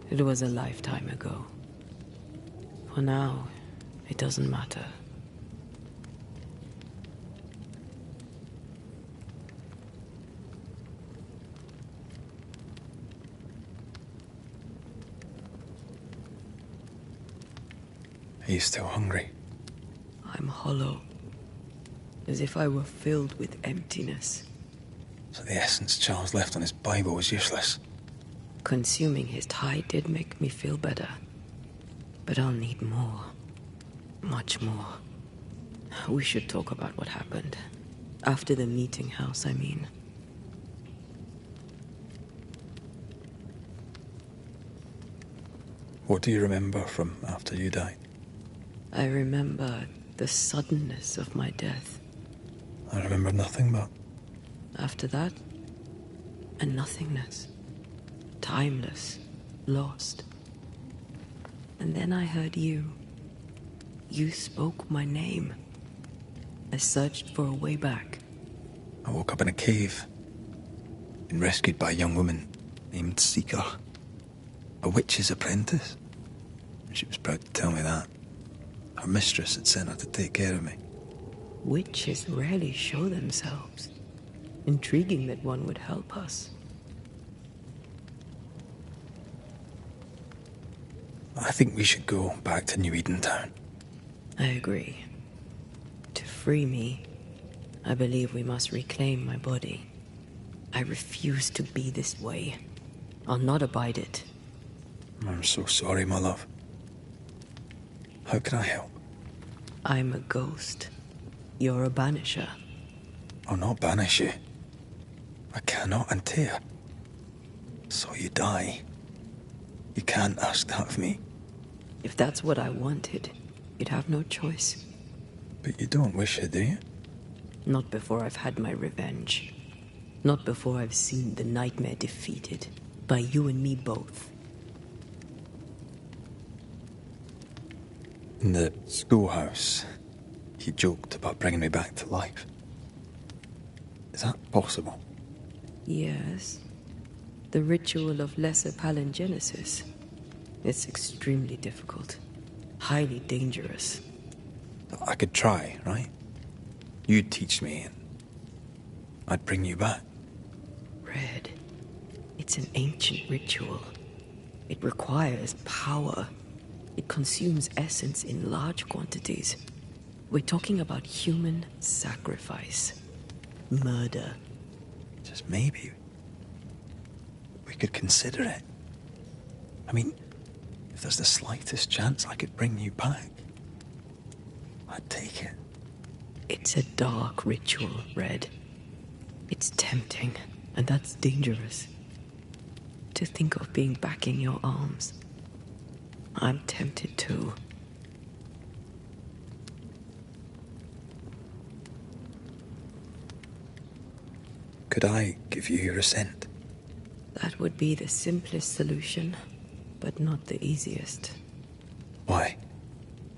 S3: It was a lifetime ago. For now, it doesn't matter.
S2: Are you still hungry?
S3: I'm hollow. As if I were filled with emptiness.
S2: So the essence Charles left on his Bible was useless.
S3: Consuming his tie did make me feel better. But I'll need more. Much more. We should talk about what happened. After the meeting house, I mean.
S2: What do you remember from after you died?
S3: I remember the suddenness of my death.
S2: I remember nothing but...
S3: After that, a nothingness. Timeless. Lost. And then I heard you. You spoke my name. I searched for a way back.
S2: I woke up in a cave. Been rescued by a young woman named Seeker. A witch's apprentice. And she was proud to tell me that. Her mistress had sent her to take care of me.
S3: Witches rarely show themselves. Intriguing that one would help us.
S2: I think we should go back to New Eden Town.
S3: I agree. To free me, I believe we must reclaim my body. I refuse to be this way. I'll not abide it.
S2: I'm so sorry, my love. How can I help?
S3: I'm a ghost. You're a banisher.
S2: I'll not banish you. I cannot untear. So you die. You can't ask that of me.
S3: If that's what I wanted, you'd have no choice.
S2: But you don't wish it, do you?
S3: Not before I've had my revenge. Not before I've seen the nightmare defeated. By you and me both.
S2: In the schoolhouse, he joked about bringing me back to life. Is that possible?
S3: Yes. The ritual of lesser palingenesis. It's extremely difficult. Highly dangerous.
S2: I could try, right? You'd teach me and I'd bring you back.
S3: Red. It's an ancient ritual. It requires power. It consumes essence in large quantities. We're talking about human sacrifice. Murder.
S2: Just maybe we could consider it. I mean, if there's the slightest chance I could bring you back, I'd take it.
S3: It's a dark ritual, Red. It's tempting, and that's dangerous. To think of being back in your arms. I'm tempted too.
S2: Could I give you your assent?
S3: That would be the simplest solution, but not the easiest.
S2: Why?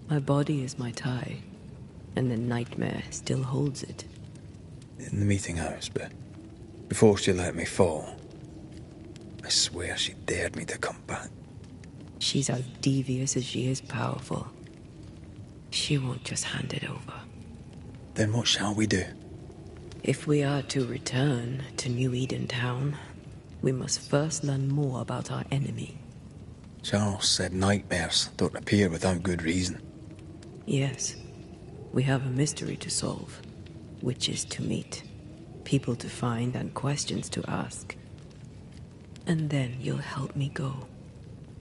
S3: My body is my tie, and the nightmare still holds it.
S2: In the meeting house, but before she let me fall, I swear she dared me to come back.
S3: She's as devious as she is powerful. She won't just hand it over.
S2: Then what shall we do?
S3: If we are to return to New Eden Town, we must first learn more about our enemy.
S2: Charles said nightmares don't appear without good reason.
S3: Yes. We have a mystery to solve. Witches to meet. People to find and questions to ask. And then you'll help me go.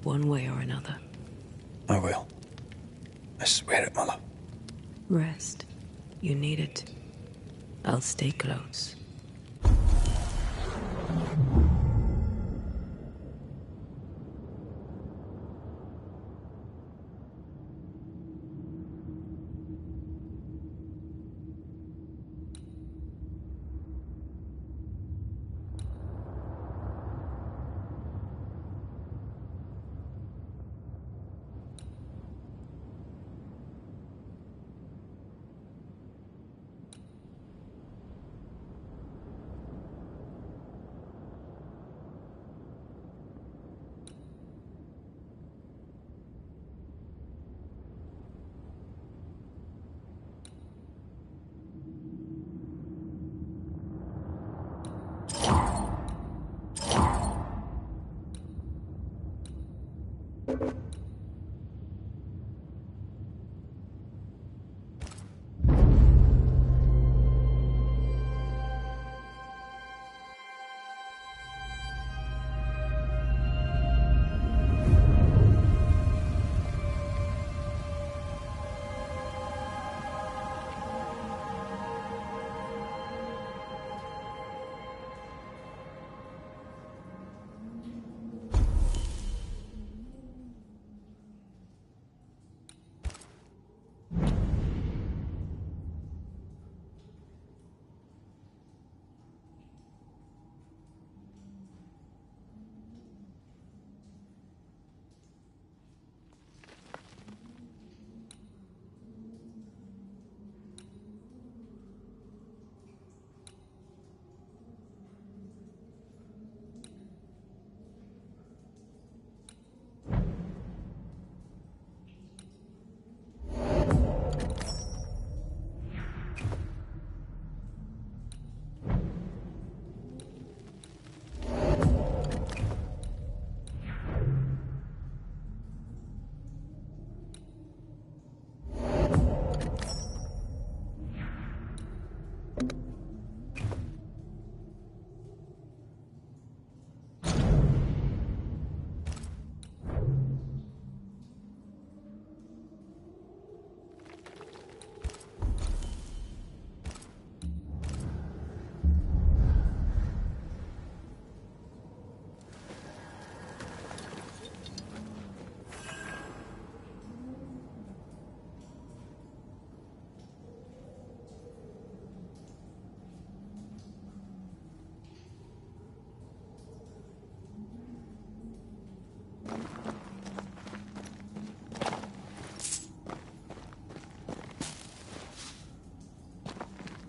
S3: One way or another.
S2: I will. I swear it, my love.
S3: Rest. You need it. I'll stay close.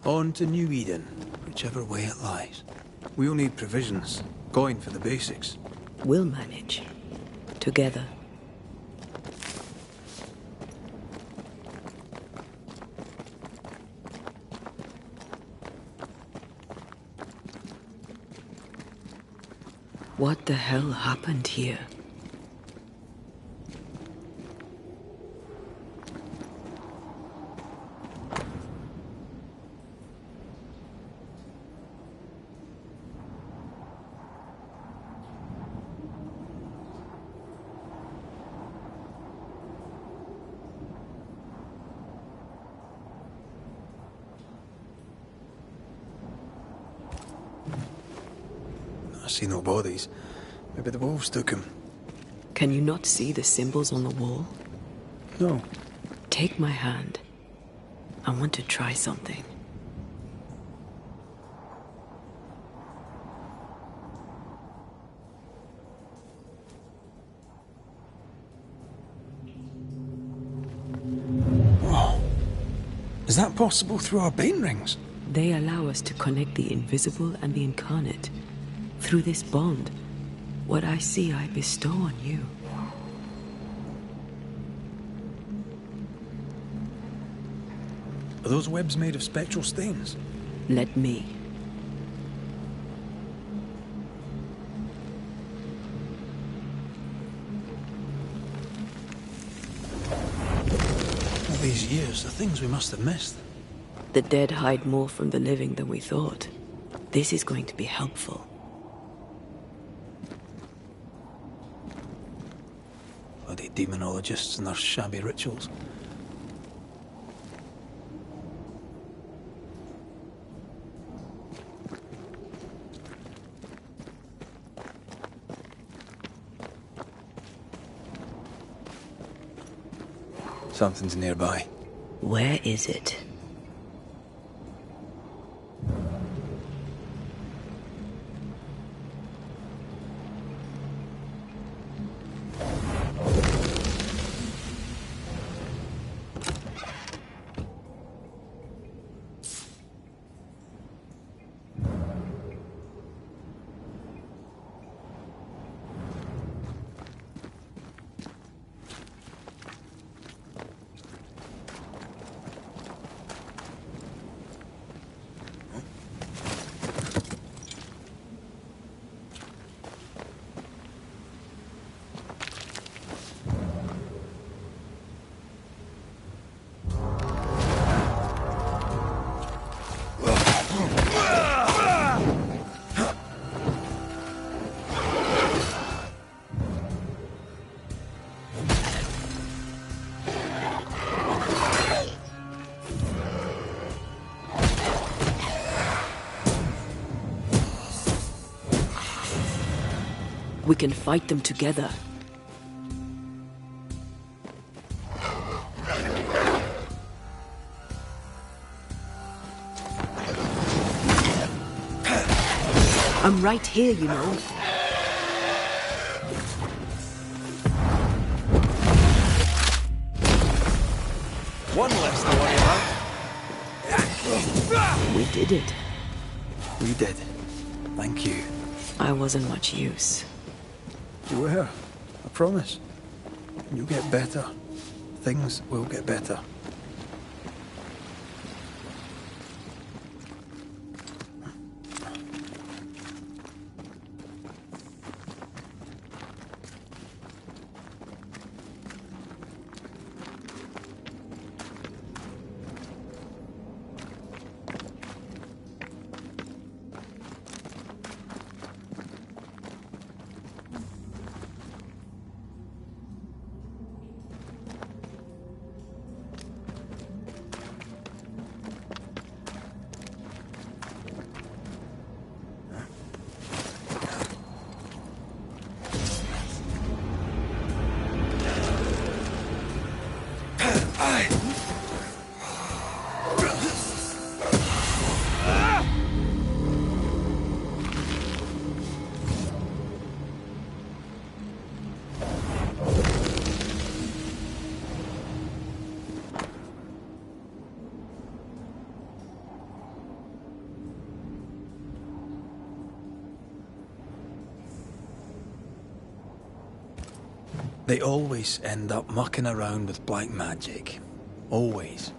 S2: On to New Eden, whichever way it lies. We'll need provisions, going for the basics.
S3: We'll manage. Together. What the hell happened here?
S2: I see no bodies. Maybe the wolves took him.
S3: Can you not see the symbols on the wall?
S2: No.
S3: Take my hand. I want to try something.
S2: Whoa. Is that possible through our bane rings?
S3: They allow us to connect the invisible and the incarnate. Through this bond, what I see I bestow on you.
S2: Are those webs made of spectral stains?
S3: Let me.
S2: All these years, the things we must have missed.
S3: The dead hide more from the living than we thought. This is going to be helpful.
S2: Bloody demonologists and their shabby rituals. Something's nearby.
S3: Where is it? We can fight them together. I'm right here, you know.
S2: One less to worry about.
S3: We did it.
S2: We did. Thank you.
S3: I wasn't much use.
S2: You were. I promise. You'll get better. Things will get better. They always end up mucking around with black magic. Always.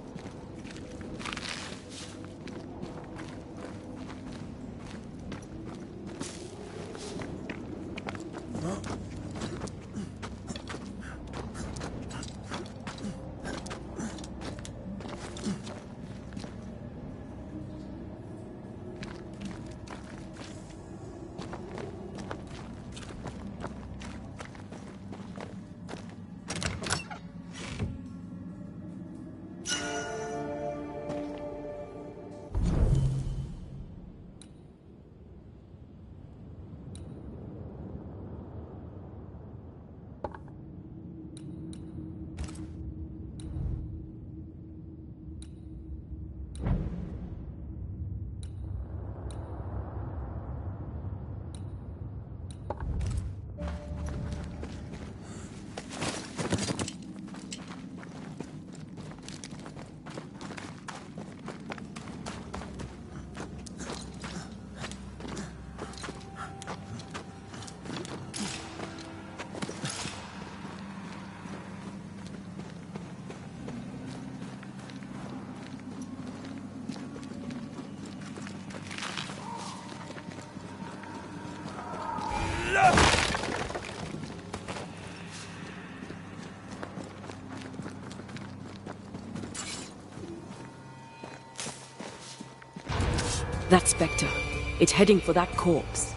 S3: That spectre. It's heading for that corpse.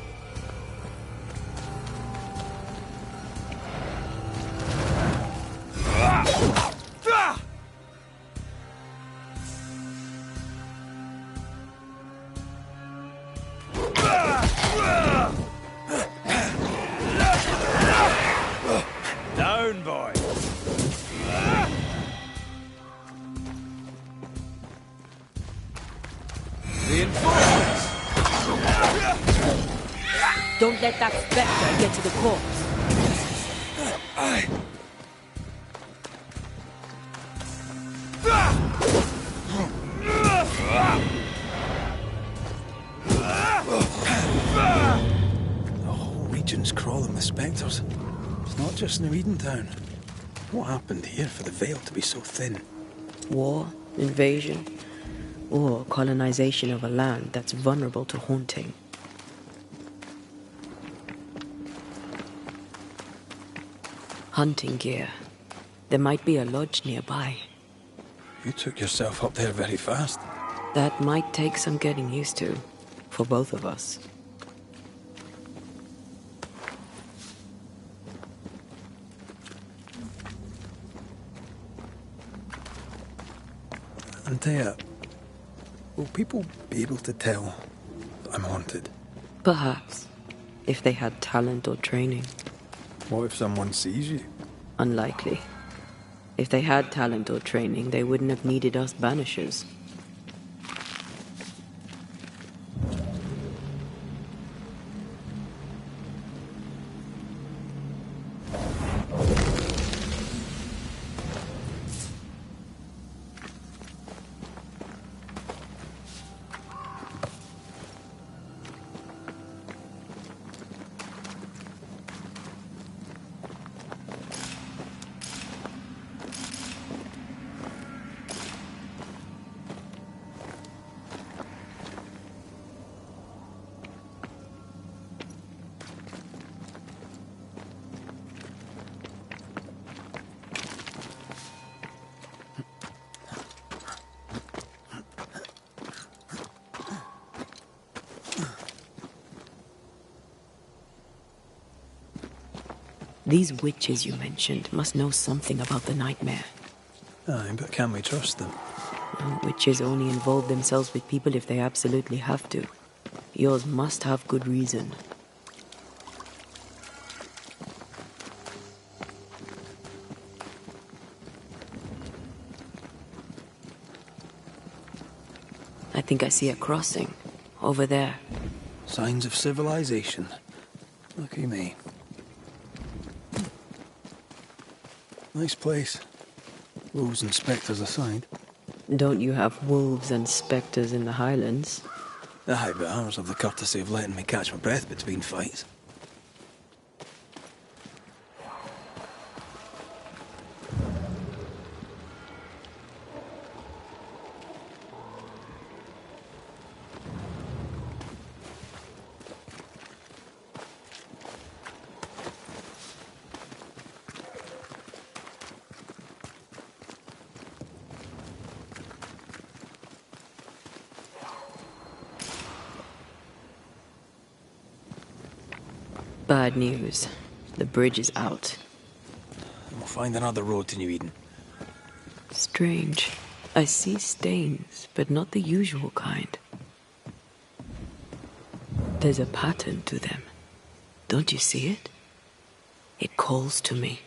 S12: Down, boy. Reinforcements!
S3: Don't let that spectre get to the corpse.
S2: The whole region's crawling with spectres. It's not just New Edentown. What happened here for the veil to be so thin?
S3: War, invasion, or colonization of a land that's vulnerable to haunting. Hunting gear. There might be a lodge nearby.
S2: You took yourself up there very fast.
S3: That might take some getting used to, for both of us.
S2: Antea, will people be able to tell that I'm haunted?
S3: Perhaps, if they had talent or training.
S2: What if someone sees you?
S3: Unlikely. If they had talent or training, they wouldn't have needed us Banishers. These witches you mentioned must know something about the nightmare.
S2: Aye, but can we trust them?
S3: Witches only involve themselves with people if they absolutely have to. Yours must have good reason. I think I see a crossing. Over there.
S2: Signs of civilization. Lucky me. Nice place. Wolves and spectres aside.
S3: Don't you have wolves and spectres in the Highlands?
S2: Aye, but ours have the courtesy of letting me catch my breath between fights.
S3: Bad news. The bridge is out.
S2: We'll find another road to New Eden.
S3: Strange. I see stains, but not the usual kind. There's a pattern to them. Don't you see it? It calls to me.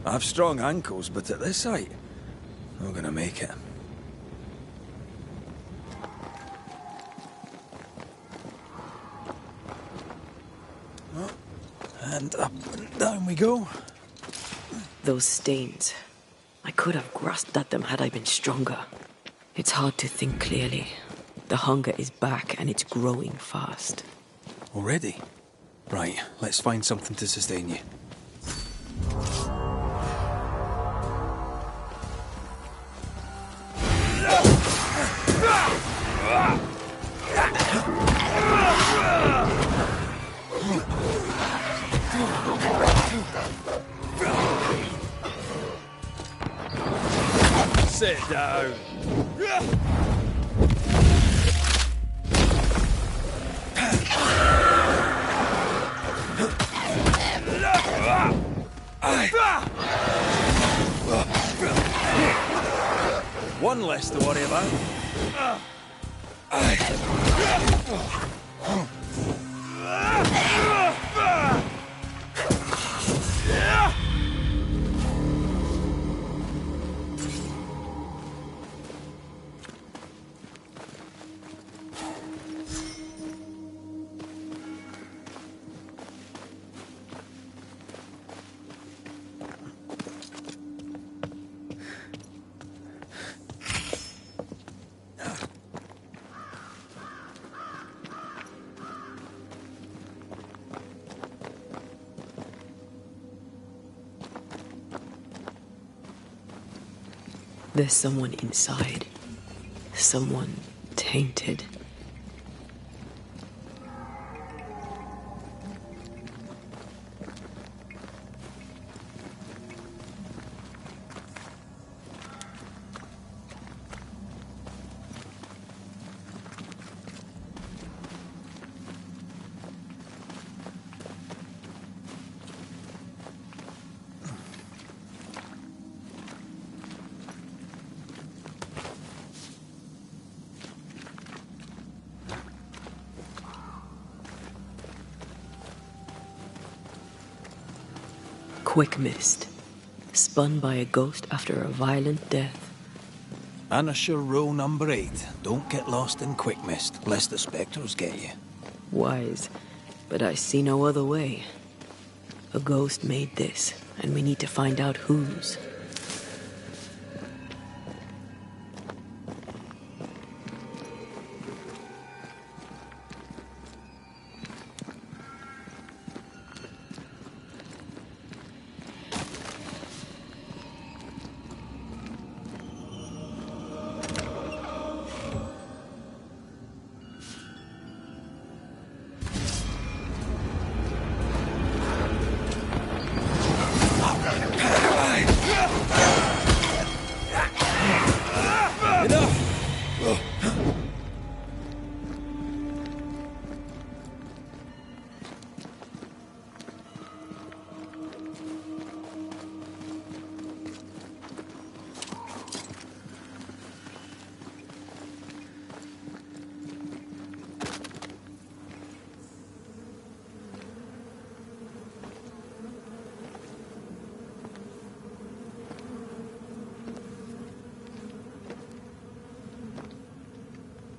S2: I have strong ankles, but at this height, I'm not gonna make it. Well, and up and down we go.
S3: Those stains. I could have grasped at them had I been stronger. It's hard to think clearly. The hunger is back and it's growing fast.
S2: Already? Right, let's find something to sustain you.
S12: Sit down.
S2: One less to worry about.
S3: There's someone inside. Someone tainted. Quick mist. Spun by a ghost after a violent death.
S2: Banisher rule number 8. Don't get lost in quick mist, lest the spectres get you.
S3: Wise, but I see no other way. A ghost made this, and we need to find out whose.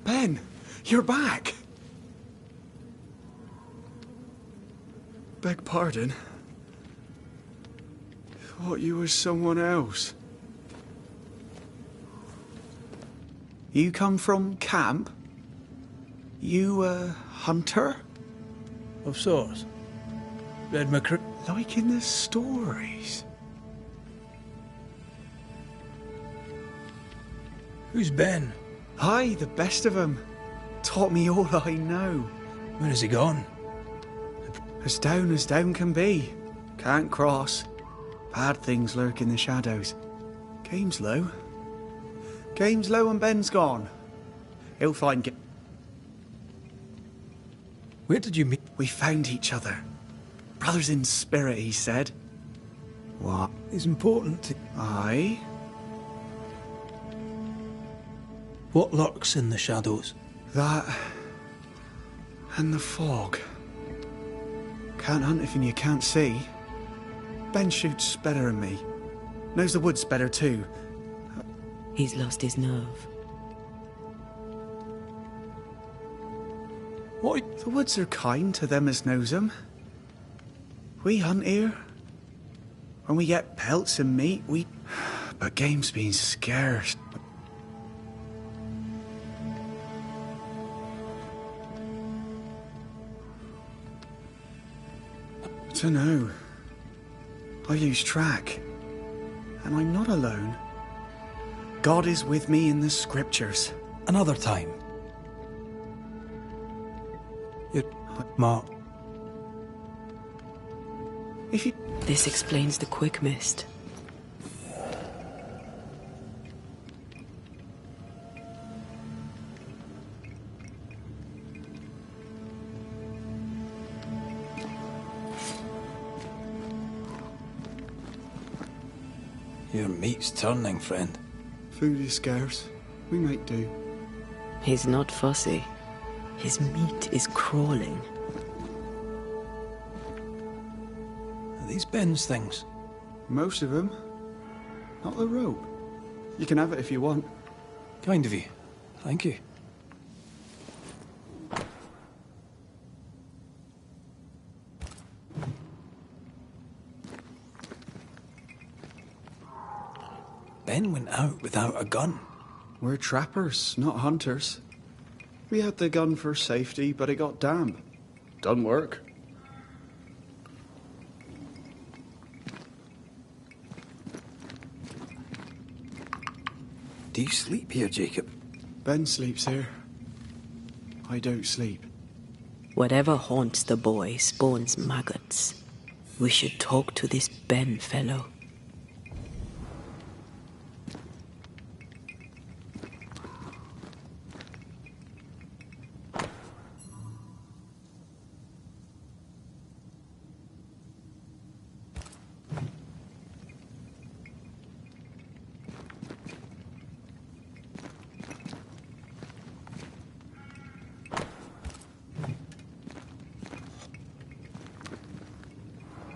S13: Ben, you're back. Beg pardon. Thought you was someone else. You come from camp? You a hunter?
S2: Of sorts. Read my
S13: Like in the stories.
S2: Who's Ben?
S13: Aye, the best of 'em. Taught me all I know.
S2: Where has he gone?
S13: As down can be. Can't cross. Bad things lurk in the shadows. Game's low. Game's low and Ben's gone. He'll find...
S2: Where did you meet?
S13: We found each other. Brothers in spirit, he said. What?
S2: Is important to...
S13: Aye?
S2: What lurks in the shadows?
S13: That... and the fog. Can't hunt if you can't see. Ben shoots better than me. Knows the woods better too.
S3: He's lost his nerve.
S13: What? The woods are kind to them as knows them. We hunt here. When we get pelts and meat, we... But game's been scarce. I don't know. I lose track. And I'm not alone. God is with me in the scriptures.
S2: Another time. You're... Mark.
S13: If you...
S3: This explains the quick mist.
S2: Your meat's turning, friend.
S13: Food is scarce. We might do.
S3: He's not fussy. His meat is crawling.
S2: Are these Ben's things?
S13: Most of them. Not the rope. You can have it if you want.
S2: Kind of you. Thank you. Ben went out without a gun.
S13: We're trappers, not hunters. We had the gun for safety, but it got damp. Doesn't work.
S2: Do you sleep here, Jacob?
S13: Ben sleeps here. I don't sleep.
S3: Whatever haunts the boy spawns maggots. We should talk to this Ben fellow.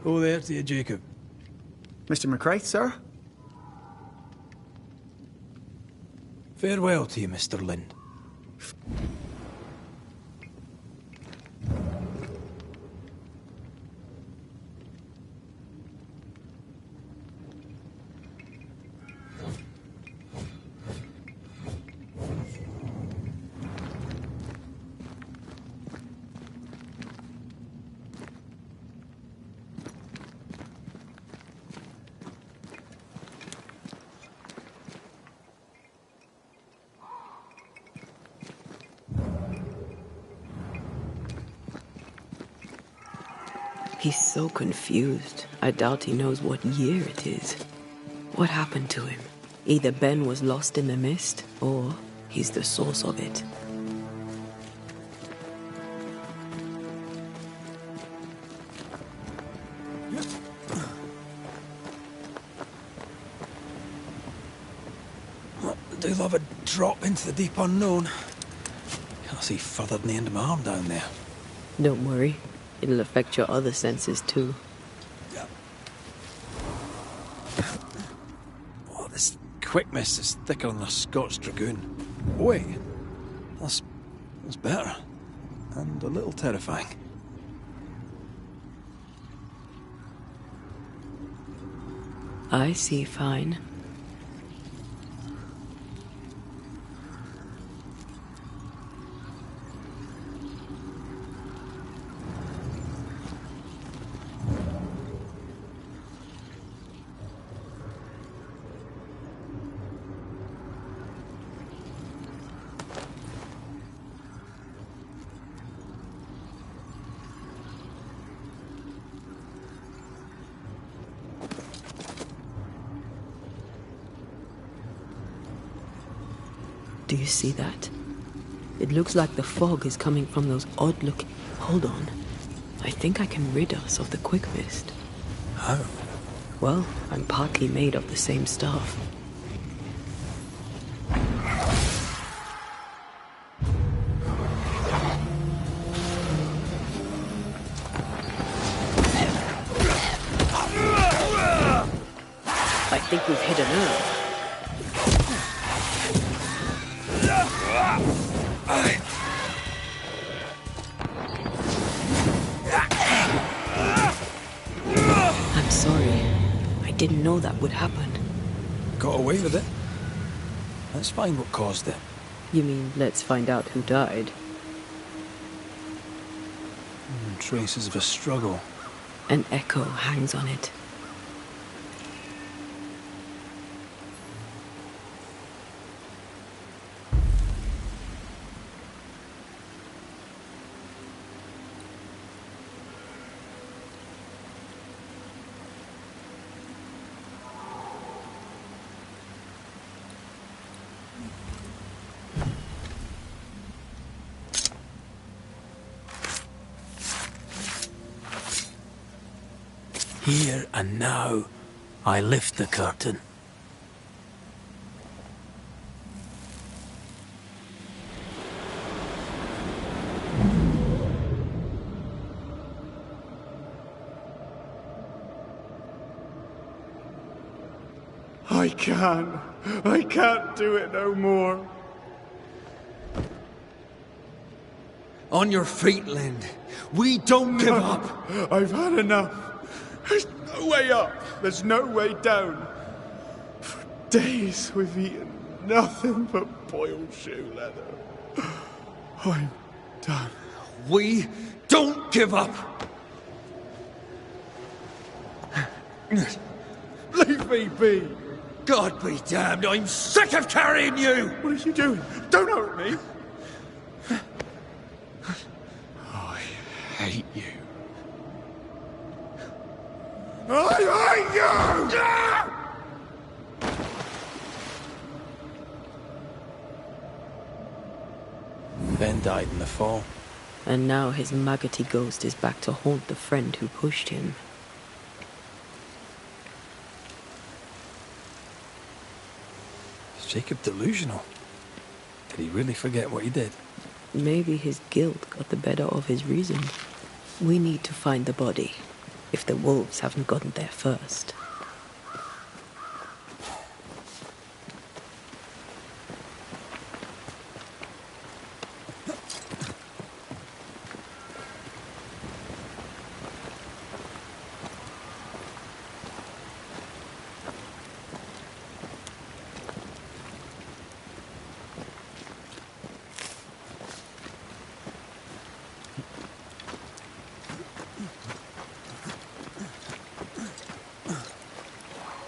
S2: Oh, there to you, Jacob.
S13: Mr. McCraith, sir?
S2: Farewell to you, Mr. Lind.
S3: He's so confused. I doubt he knows what year it is. What happened to him? Either Ben was lost in the mist, or he's the source of it.
S2: I do love a drop into the deep unknown. Can't see further than the end of my arm down there.
S3: Don't worry. It'll affect your other senses too.
S2: Oh, this quick mist is thicker than a Scots dragoon. Wait, that's better. And a little terrifying.
S3: I see fine. Do you see that? It looks like the fog is coming from those odd-looking... Hold on. I think I can rid us of the quick mist.
S2: How?
S3: Well, I'm partly made of the same stuff. I think we've hit a nerve. I'm sorry. I didn't know that would happen.
S2: Got away with it. Let's find what caused it.
S3: You mean, let's find out who died?
S2: Traces of a struggle.
S3: An echo hangs on it.
S2: Here and now, I lift the curtain.
S13: I can't do it no more.
S1: On your feet, Lind. We don't give up.
S13: I've had enough. There's no way up. There's no way down. For days we've eaten nothing but boiled shoe leather. I'm done.
S1: We don't give up.
S13: Leave me be.
S1: God be damned, I'm sick of carrying you!
S13: What are you doing? Don't hurt me. I hate you. I hate you!
S2: Ben died in the fall.
S3: And now his maggoty ghost is back to haunt the friend who pushed him.
S2: Is Jacob delusional? Did he really forget what he did?
S3: Maybe his guilt got the better of his reason. We need to find the body, if the wolves haven't gotten there first.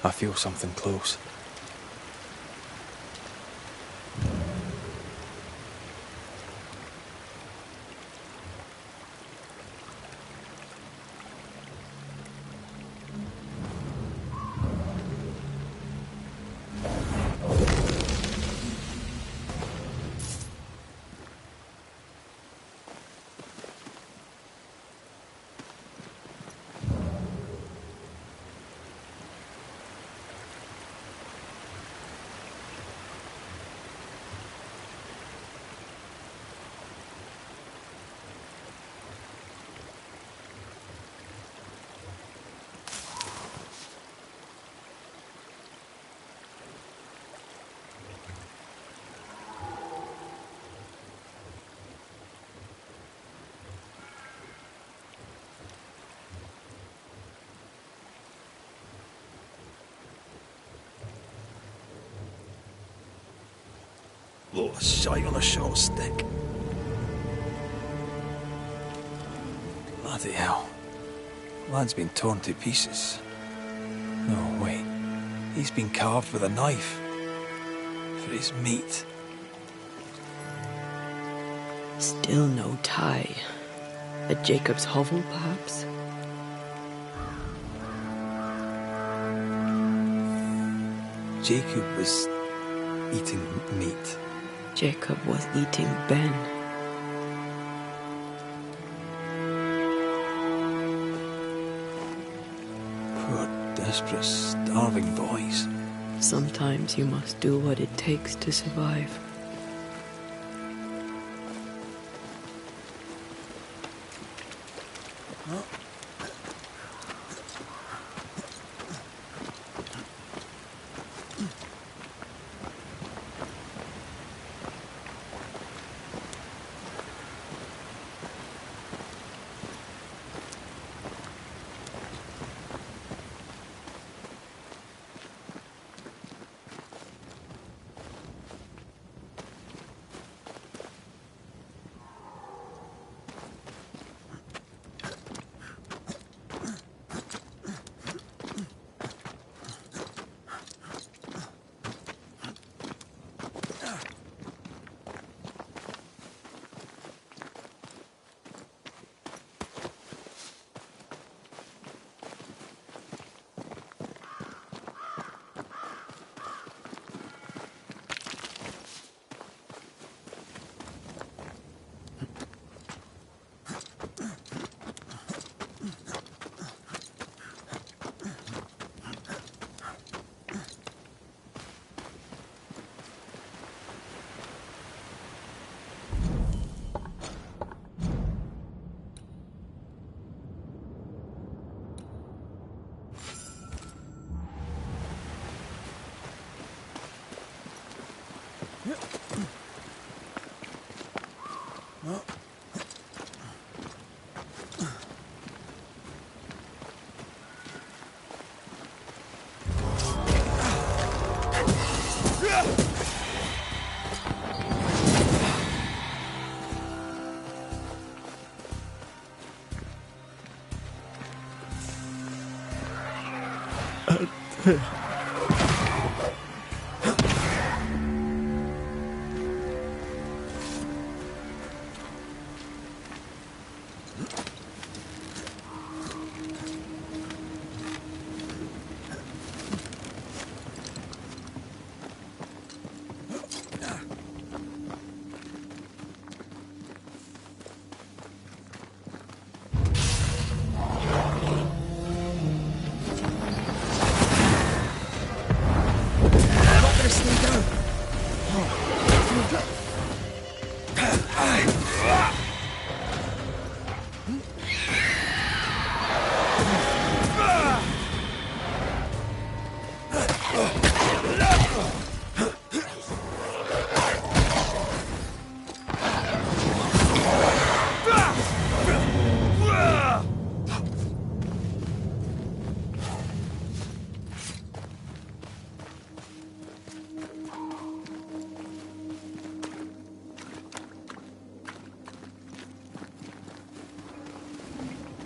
S2: I feel something close. Oh, a shite on a short stick. Bloody hell. Lad's been torn to pieces. No, wait. He's been carved with a knife. For his meat.
S3: Still no tie. At Jacob's hovel, perhaps?
S2: Jacob was eating meat.
S3: Jacob was eating Ben.
S2: Poor, desperate, starving boys.
S3: Sometimes you must do what it takes to survive.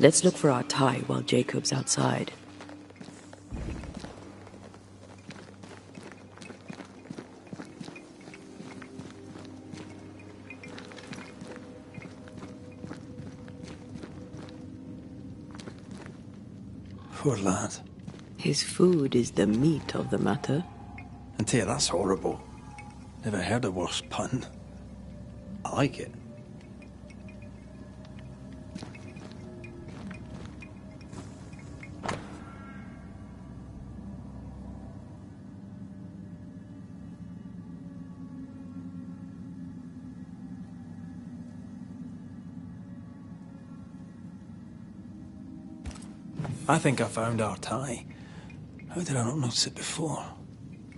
S3: Let's look for our tie while Jacob's outside.
S2: Poor lad.
S3: His food is the meat of the matter.
S2: And tell you, that's horrible. Never heard a worse pun. I like it. I think I found our tie. How did I not notice it before?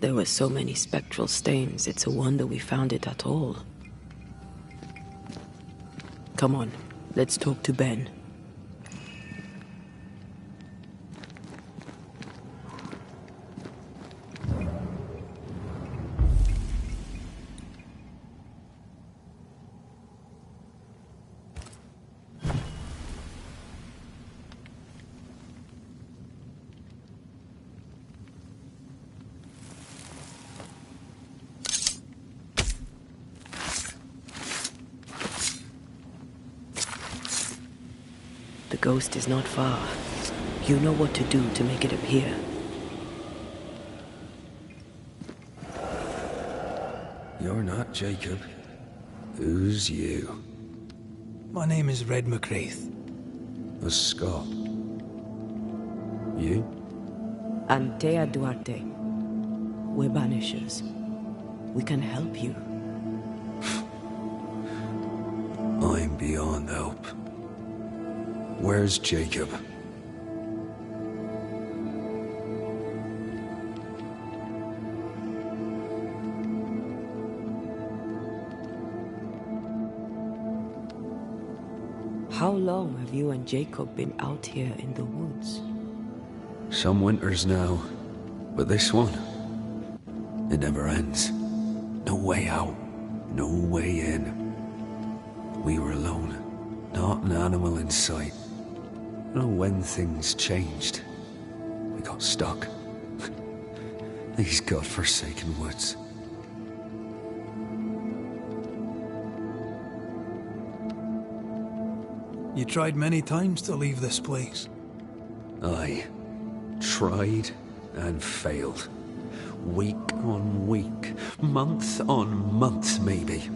S3: There were so many spectral stains, it's a wonder we found it at all. Come on, let's talk to Ben. The ghost is not far. You know what to do to make it appear.
S5: You're not Jacob. Who's you?
S2: My name is Red McCraith.
S5: A Scot. You?
S3: Antea Duarte. We're Banishers. We can help you.
S5: I'm beyond help. Where's Jacob?
S3: How long have you and Jacob been out here in the woods?
S5: Some winters now, but this one, it never ends. No way out, no way in. We were alone, not an animal in sight. I don't know when things changed. We got stuck. These godforsaken woods.
S2: You tried many times to leave this place.
S5: Aye. Tried and failed. Week on week, month on month maybe.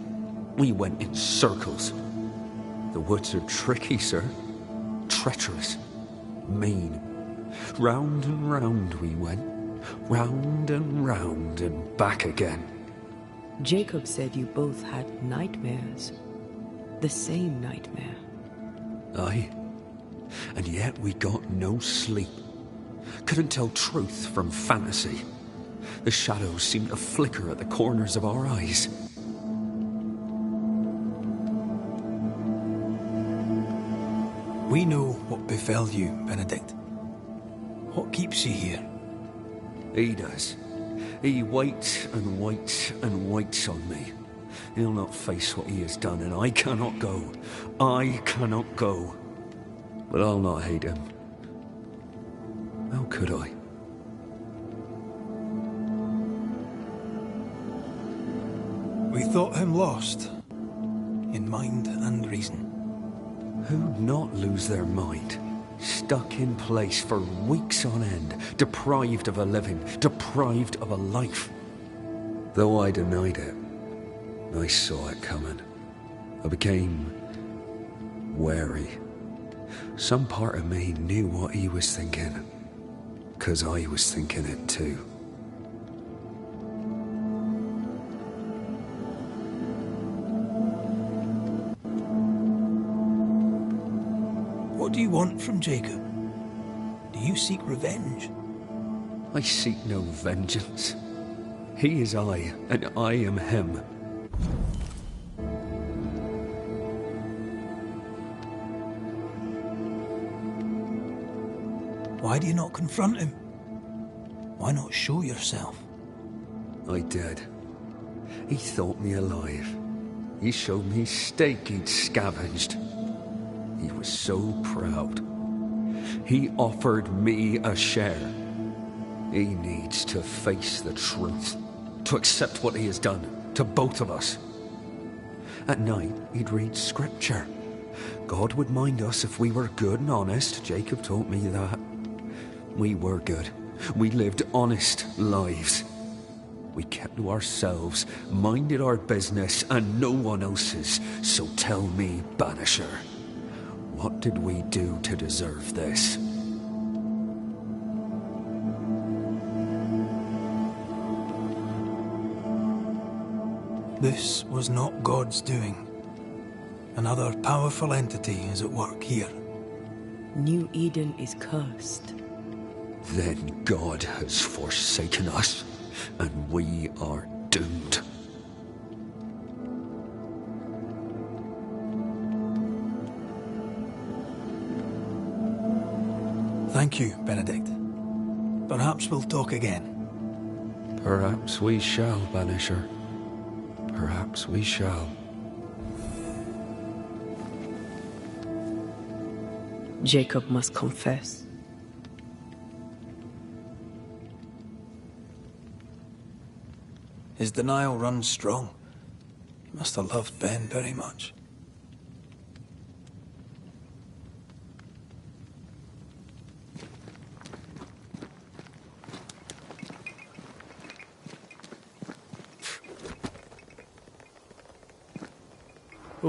S5: We went in circles. The woods are tricky, sir. Treacherous. Mean. Round and round we went. Round and back again.
S3: Jacob said you both had nightmares. The same nightmare.
S5: Aye. And yet we got no sleep. Couldn't tell truth from fantasy. The shadows seemed to flicker at the corners of our eyes.
S2: We know what befell you, Benedict. What keeps you here?
S5: He does. He waits and waits and waits on me. He'll not face what he has done, and I cannot go. I cannot go. But I'll not hate him. How could I?
S2: We thought him lost, in mind and reason.
S5: Who'd not lose their mind? Stuck in place for weeks on end, deprived of a living, deprived of a life. Though I denied it, I saw it coming. I became wary. Some part of me knew what he was thinking, 'cause I was thinking it too.
S2: What do you want from Jacob? Do you seek revenge?
S5: I seek no vengeance. He is I, and I am him.
S2: Why do you not confront him? Why not show yourself?
S5: I did. He thought me alive. He showed me steak he'd scavenged. He was so proud. He offered me a share. He needs to face the truth, to accept what he has done to both of us. At night, he'd read scripture. God would mind us if we were good and honest. Jacob taught me that. We were good. We lived honest lives. We kept to ourselves, minded our business and no one else's. So tell me, Banisher, what did we do to deserve this?
S2: This was not God's doing. Another powerful entity is at work here.
S3: New Eden is cursed.
S5: Then God has forsaken us, and we are doomed.
S2: Thank you, Benedict. Perhaps we'll talk again.
S5: Perhaps we shall, Banisher. Perhaps we shall.
S3: Jacob must confess.
S2: His denial runs strong. He must have loved Ben very much.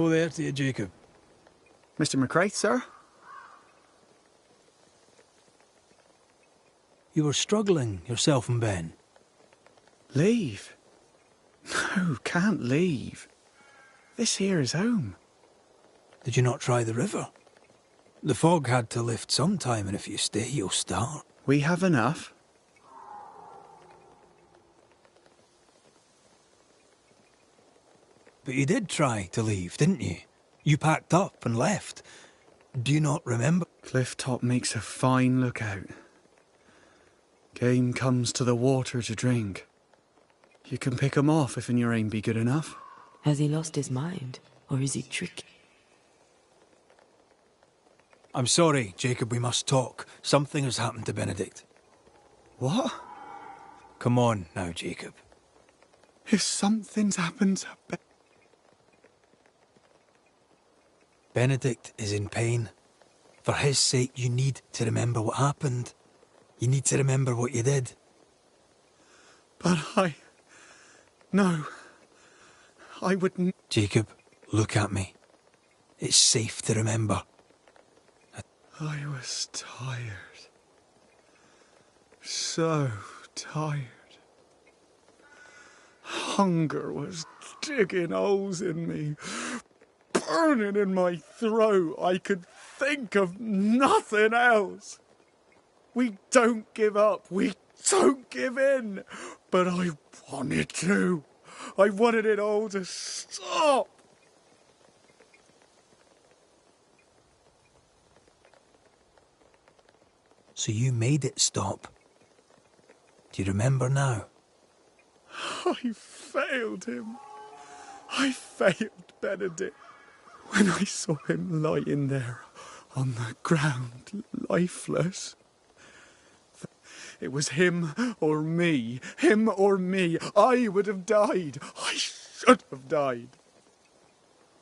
S2: Oh, there to you, Jacob.
S13: Mr. McCraith, sir?
S2: You were struggling, yourself and Ben.
S13: Leave? No, can't leave. This here is home.
S2: Did you not try the river? The fog had to lift sometime, and if you stay, you'll starve.
S13: We have enough.
S2: But you did try to leave, didn't you? You packed up and left. Do you not remember?
S13: Cliff top makes a fine lookout. Game comes to the water to drink. You can pick 'em off if your aim be good enough.
S3: Has he lost his mind, or is he tricky?
S2: I'm sorry, Jacob, we must talk. Something has happened to Benedict.
S13: What?
S2: Come on now, Jacob.
S13: If something's happened to
S2: Benedict is in pain. For his sake, you need to remember what happened. You need to remember what you did.
S13: But No. I wouldn't...
S2: Jacob, look at me. It's safe to remember.
S13: I was tired. So tired. Hunger was digging holes in me, burning in my throat. I could think of nothing else. We don't give up. We don't give in. But I wanted to. I wanted it all to stop.
S2: So you made it stop. Do you remember now?
S13: I failed him. I failed Benedict. When I saw him lying there on the ground, lifeless. It was him or me. Him or me. I would have died. I should have died.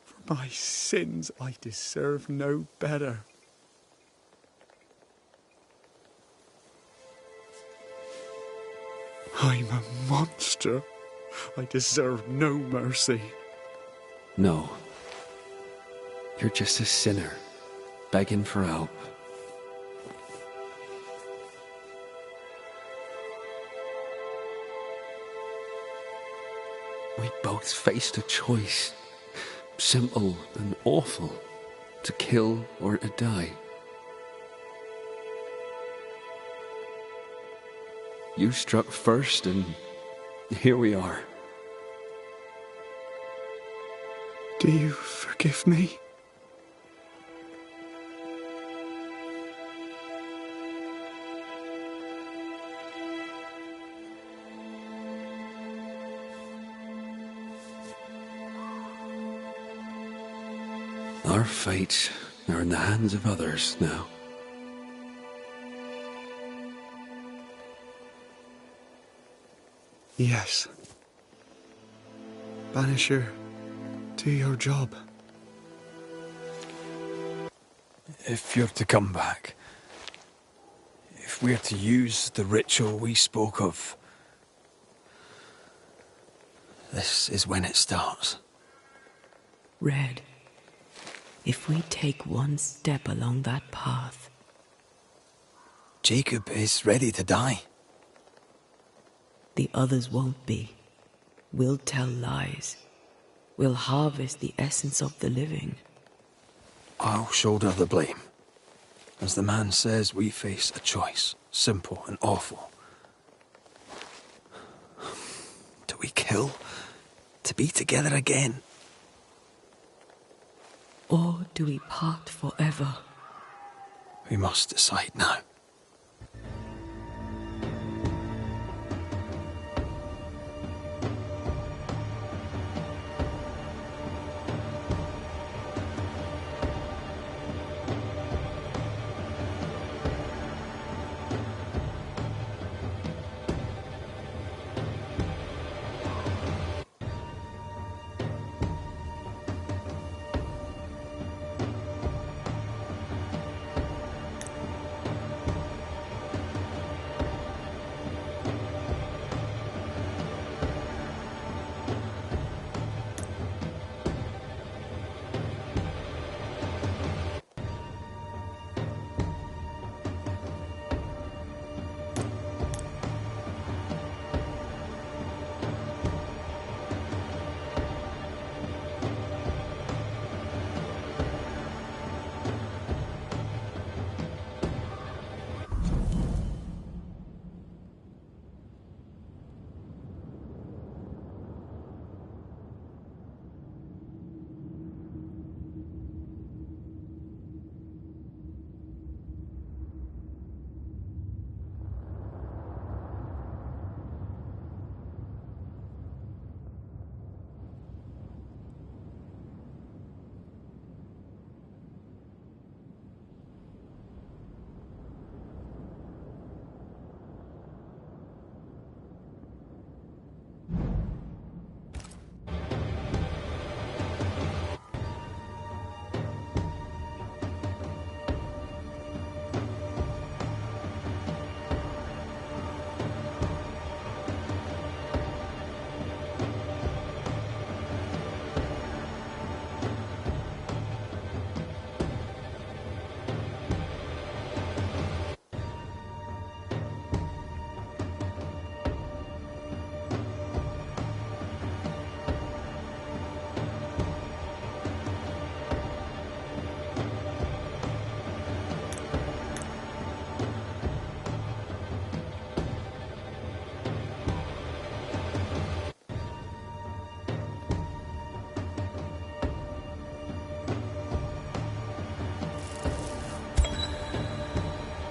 S13: For my sins, I deserve no better. I'm a monster. I deserve no mercy.
S14: No. You're just a sinner, begging for help. We both faced a choice, simple and awful, to kill or to die. You struck first, and here we are.
S13: Do you forgive me?
S14: Our fates are in the hands of others now.
S13: Yes. Banisher, do your job.
S2: If you're to come back, if we're to use the ritual we spoke of, this is when it starts.
S3: Red, if we take one step along that path...
S2: Jacob is ready to die.
S3: The others won't be. We'll tell lies. We'll harvest the essence of the living.
S2: I'll shoulder the blame. As the man says, we face a choice, simple and awful. Do we kill to be together again?
S3: Or do we part forever?
S2: We must decide now.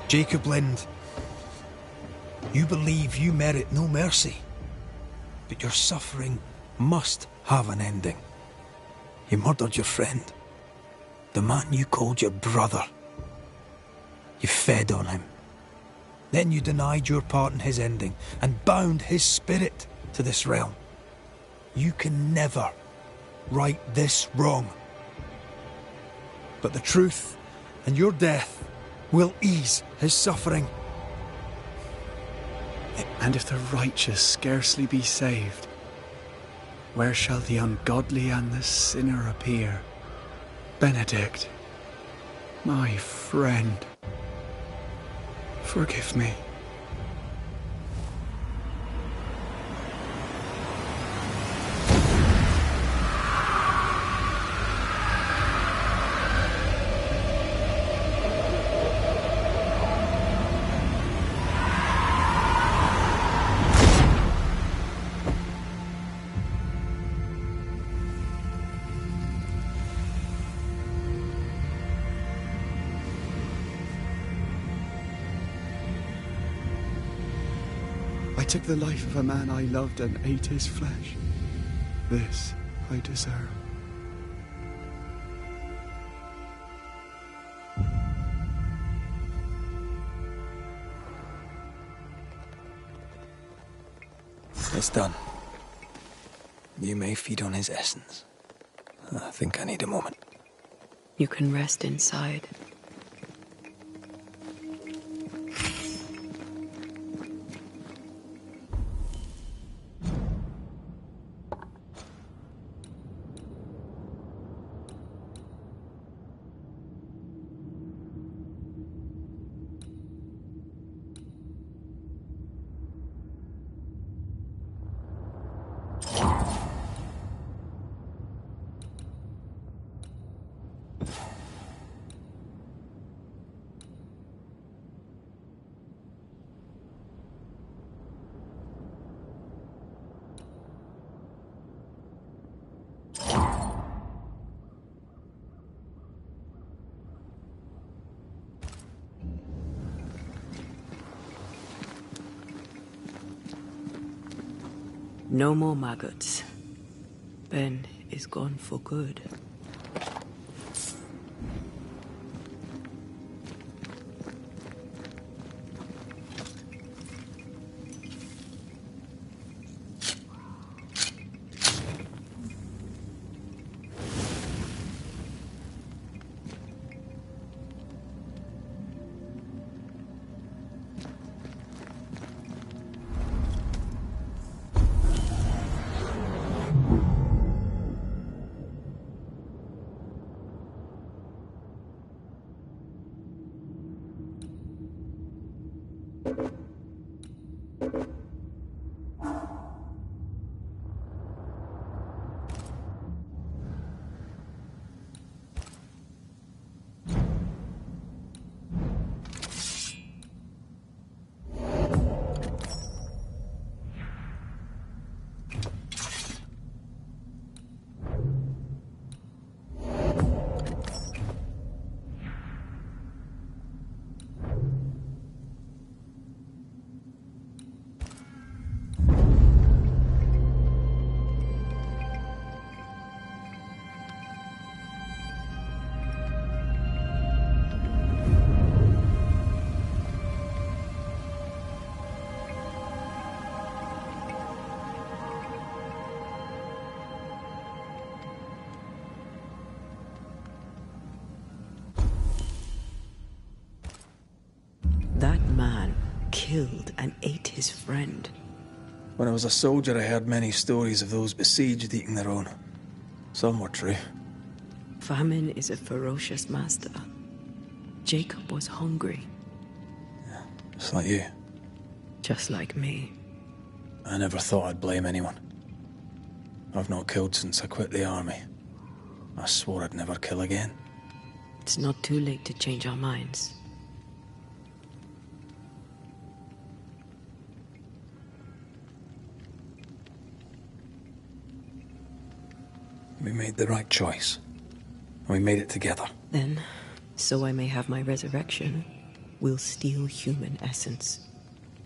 S2: Jacob Lind, you believe you merit no mercy, but your suffering must have an ending. You murdered your friend, the man you called your brother. You fed on him. Then you denied your part in his ending and bound his spirit to this realm. You can never right this wrong. But the truth and your death will ease his suffering.
S13: And if the righteous scarcely be saved, where shall the ungodly and the sinner appear? Benedict, my friend, forgive me. I took the life of a man I loved and ate his flesh. This I deserve.
S2: It's done. You may feed on his essence. I think I need a moment.
S3: You can rest inside. No more maggots. Ben is gone for good. That man killed and ate his friend.
S2: When I was a soldier, I heard many stories of those besieged eating their own. Some were true.
S3: Famine is a ferocious master. Jacob was hungry.
S2: Yeah, just like you.
S3: Just like me.
S2: I never thought I'd blame anyone. I've not killed since I quit the army. I swore I'd never kill again.
S3: It's not too late to change our minds.
S2: We made the right choice. And we made it together.
S3: Then, so I may have my resurrection, We'll steal human essence.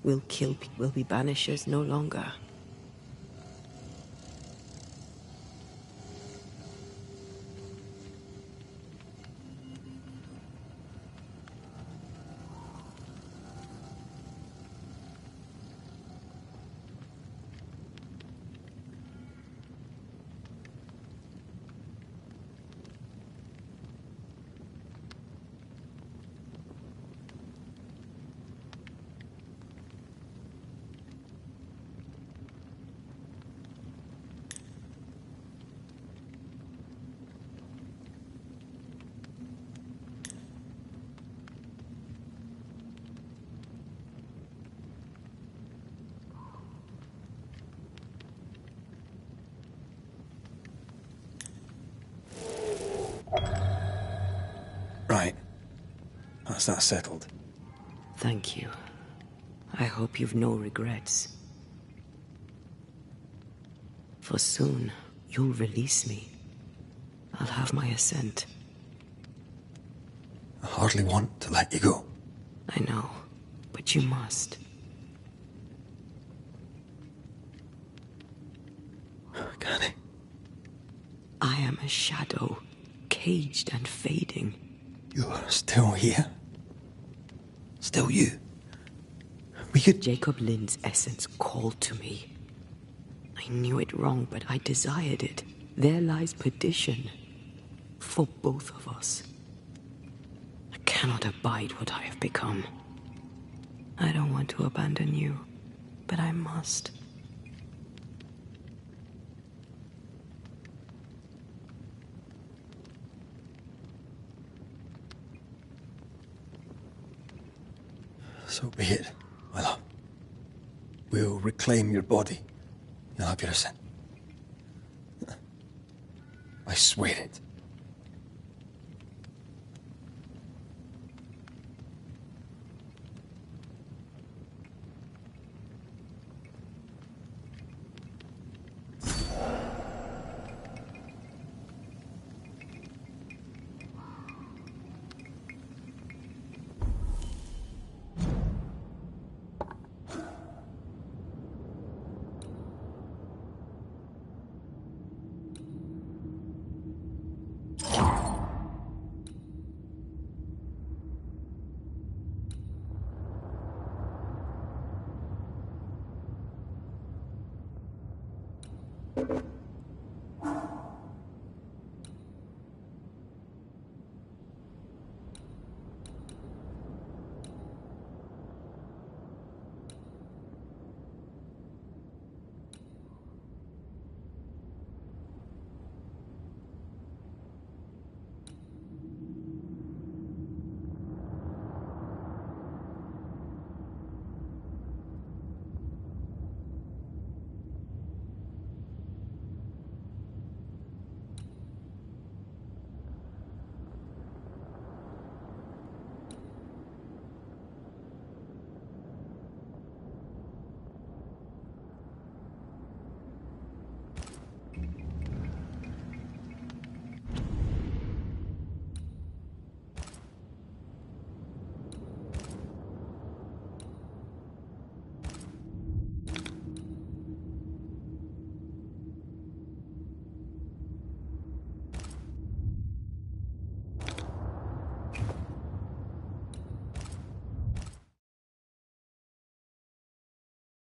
S3: We'll kill people. We'll be banishers no longer.
S2: Right. That's that settled.
S3: Thank you. I hope you've no regrets. For soon, you'll release me. I'll have my assent.
S2: I hardly want to let you go.
S3: I know, but you must.
S2: Can I?
S3: I am a shadow, caged and fading.
S2: You're still here? Still you? We could...
S3: Jacob Lind's essence called to me. I knew it wrong, but I desired it. There lies perdition. For both of us. I cannot abide what I have become. I don't want to abandon you, but I must.
S2: So be it, my love. We'll reclaim your body. You'll have your assent. I swear it.
S6: You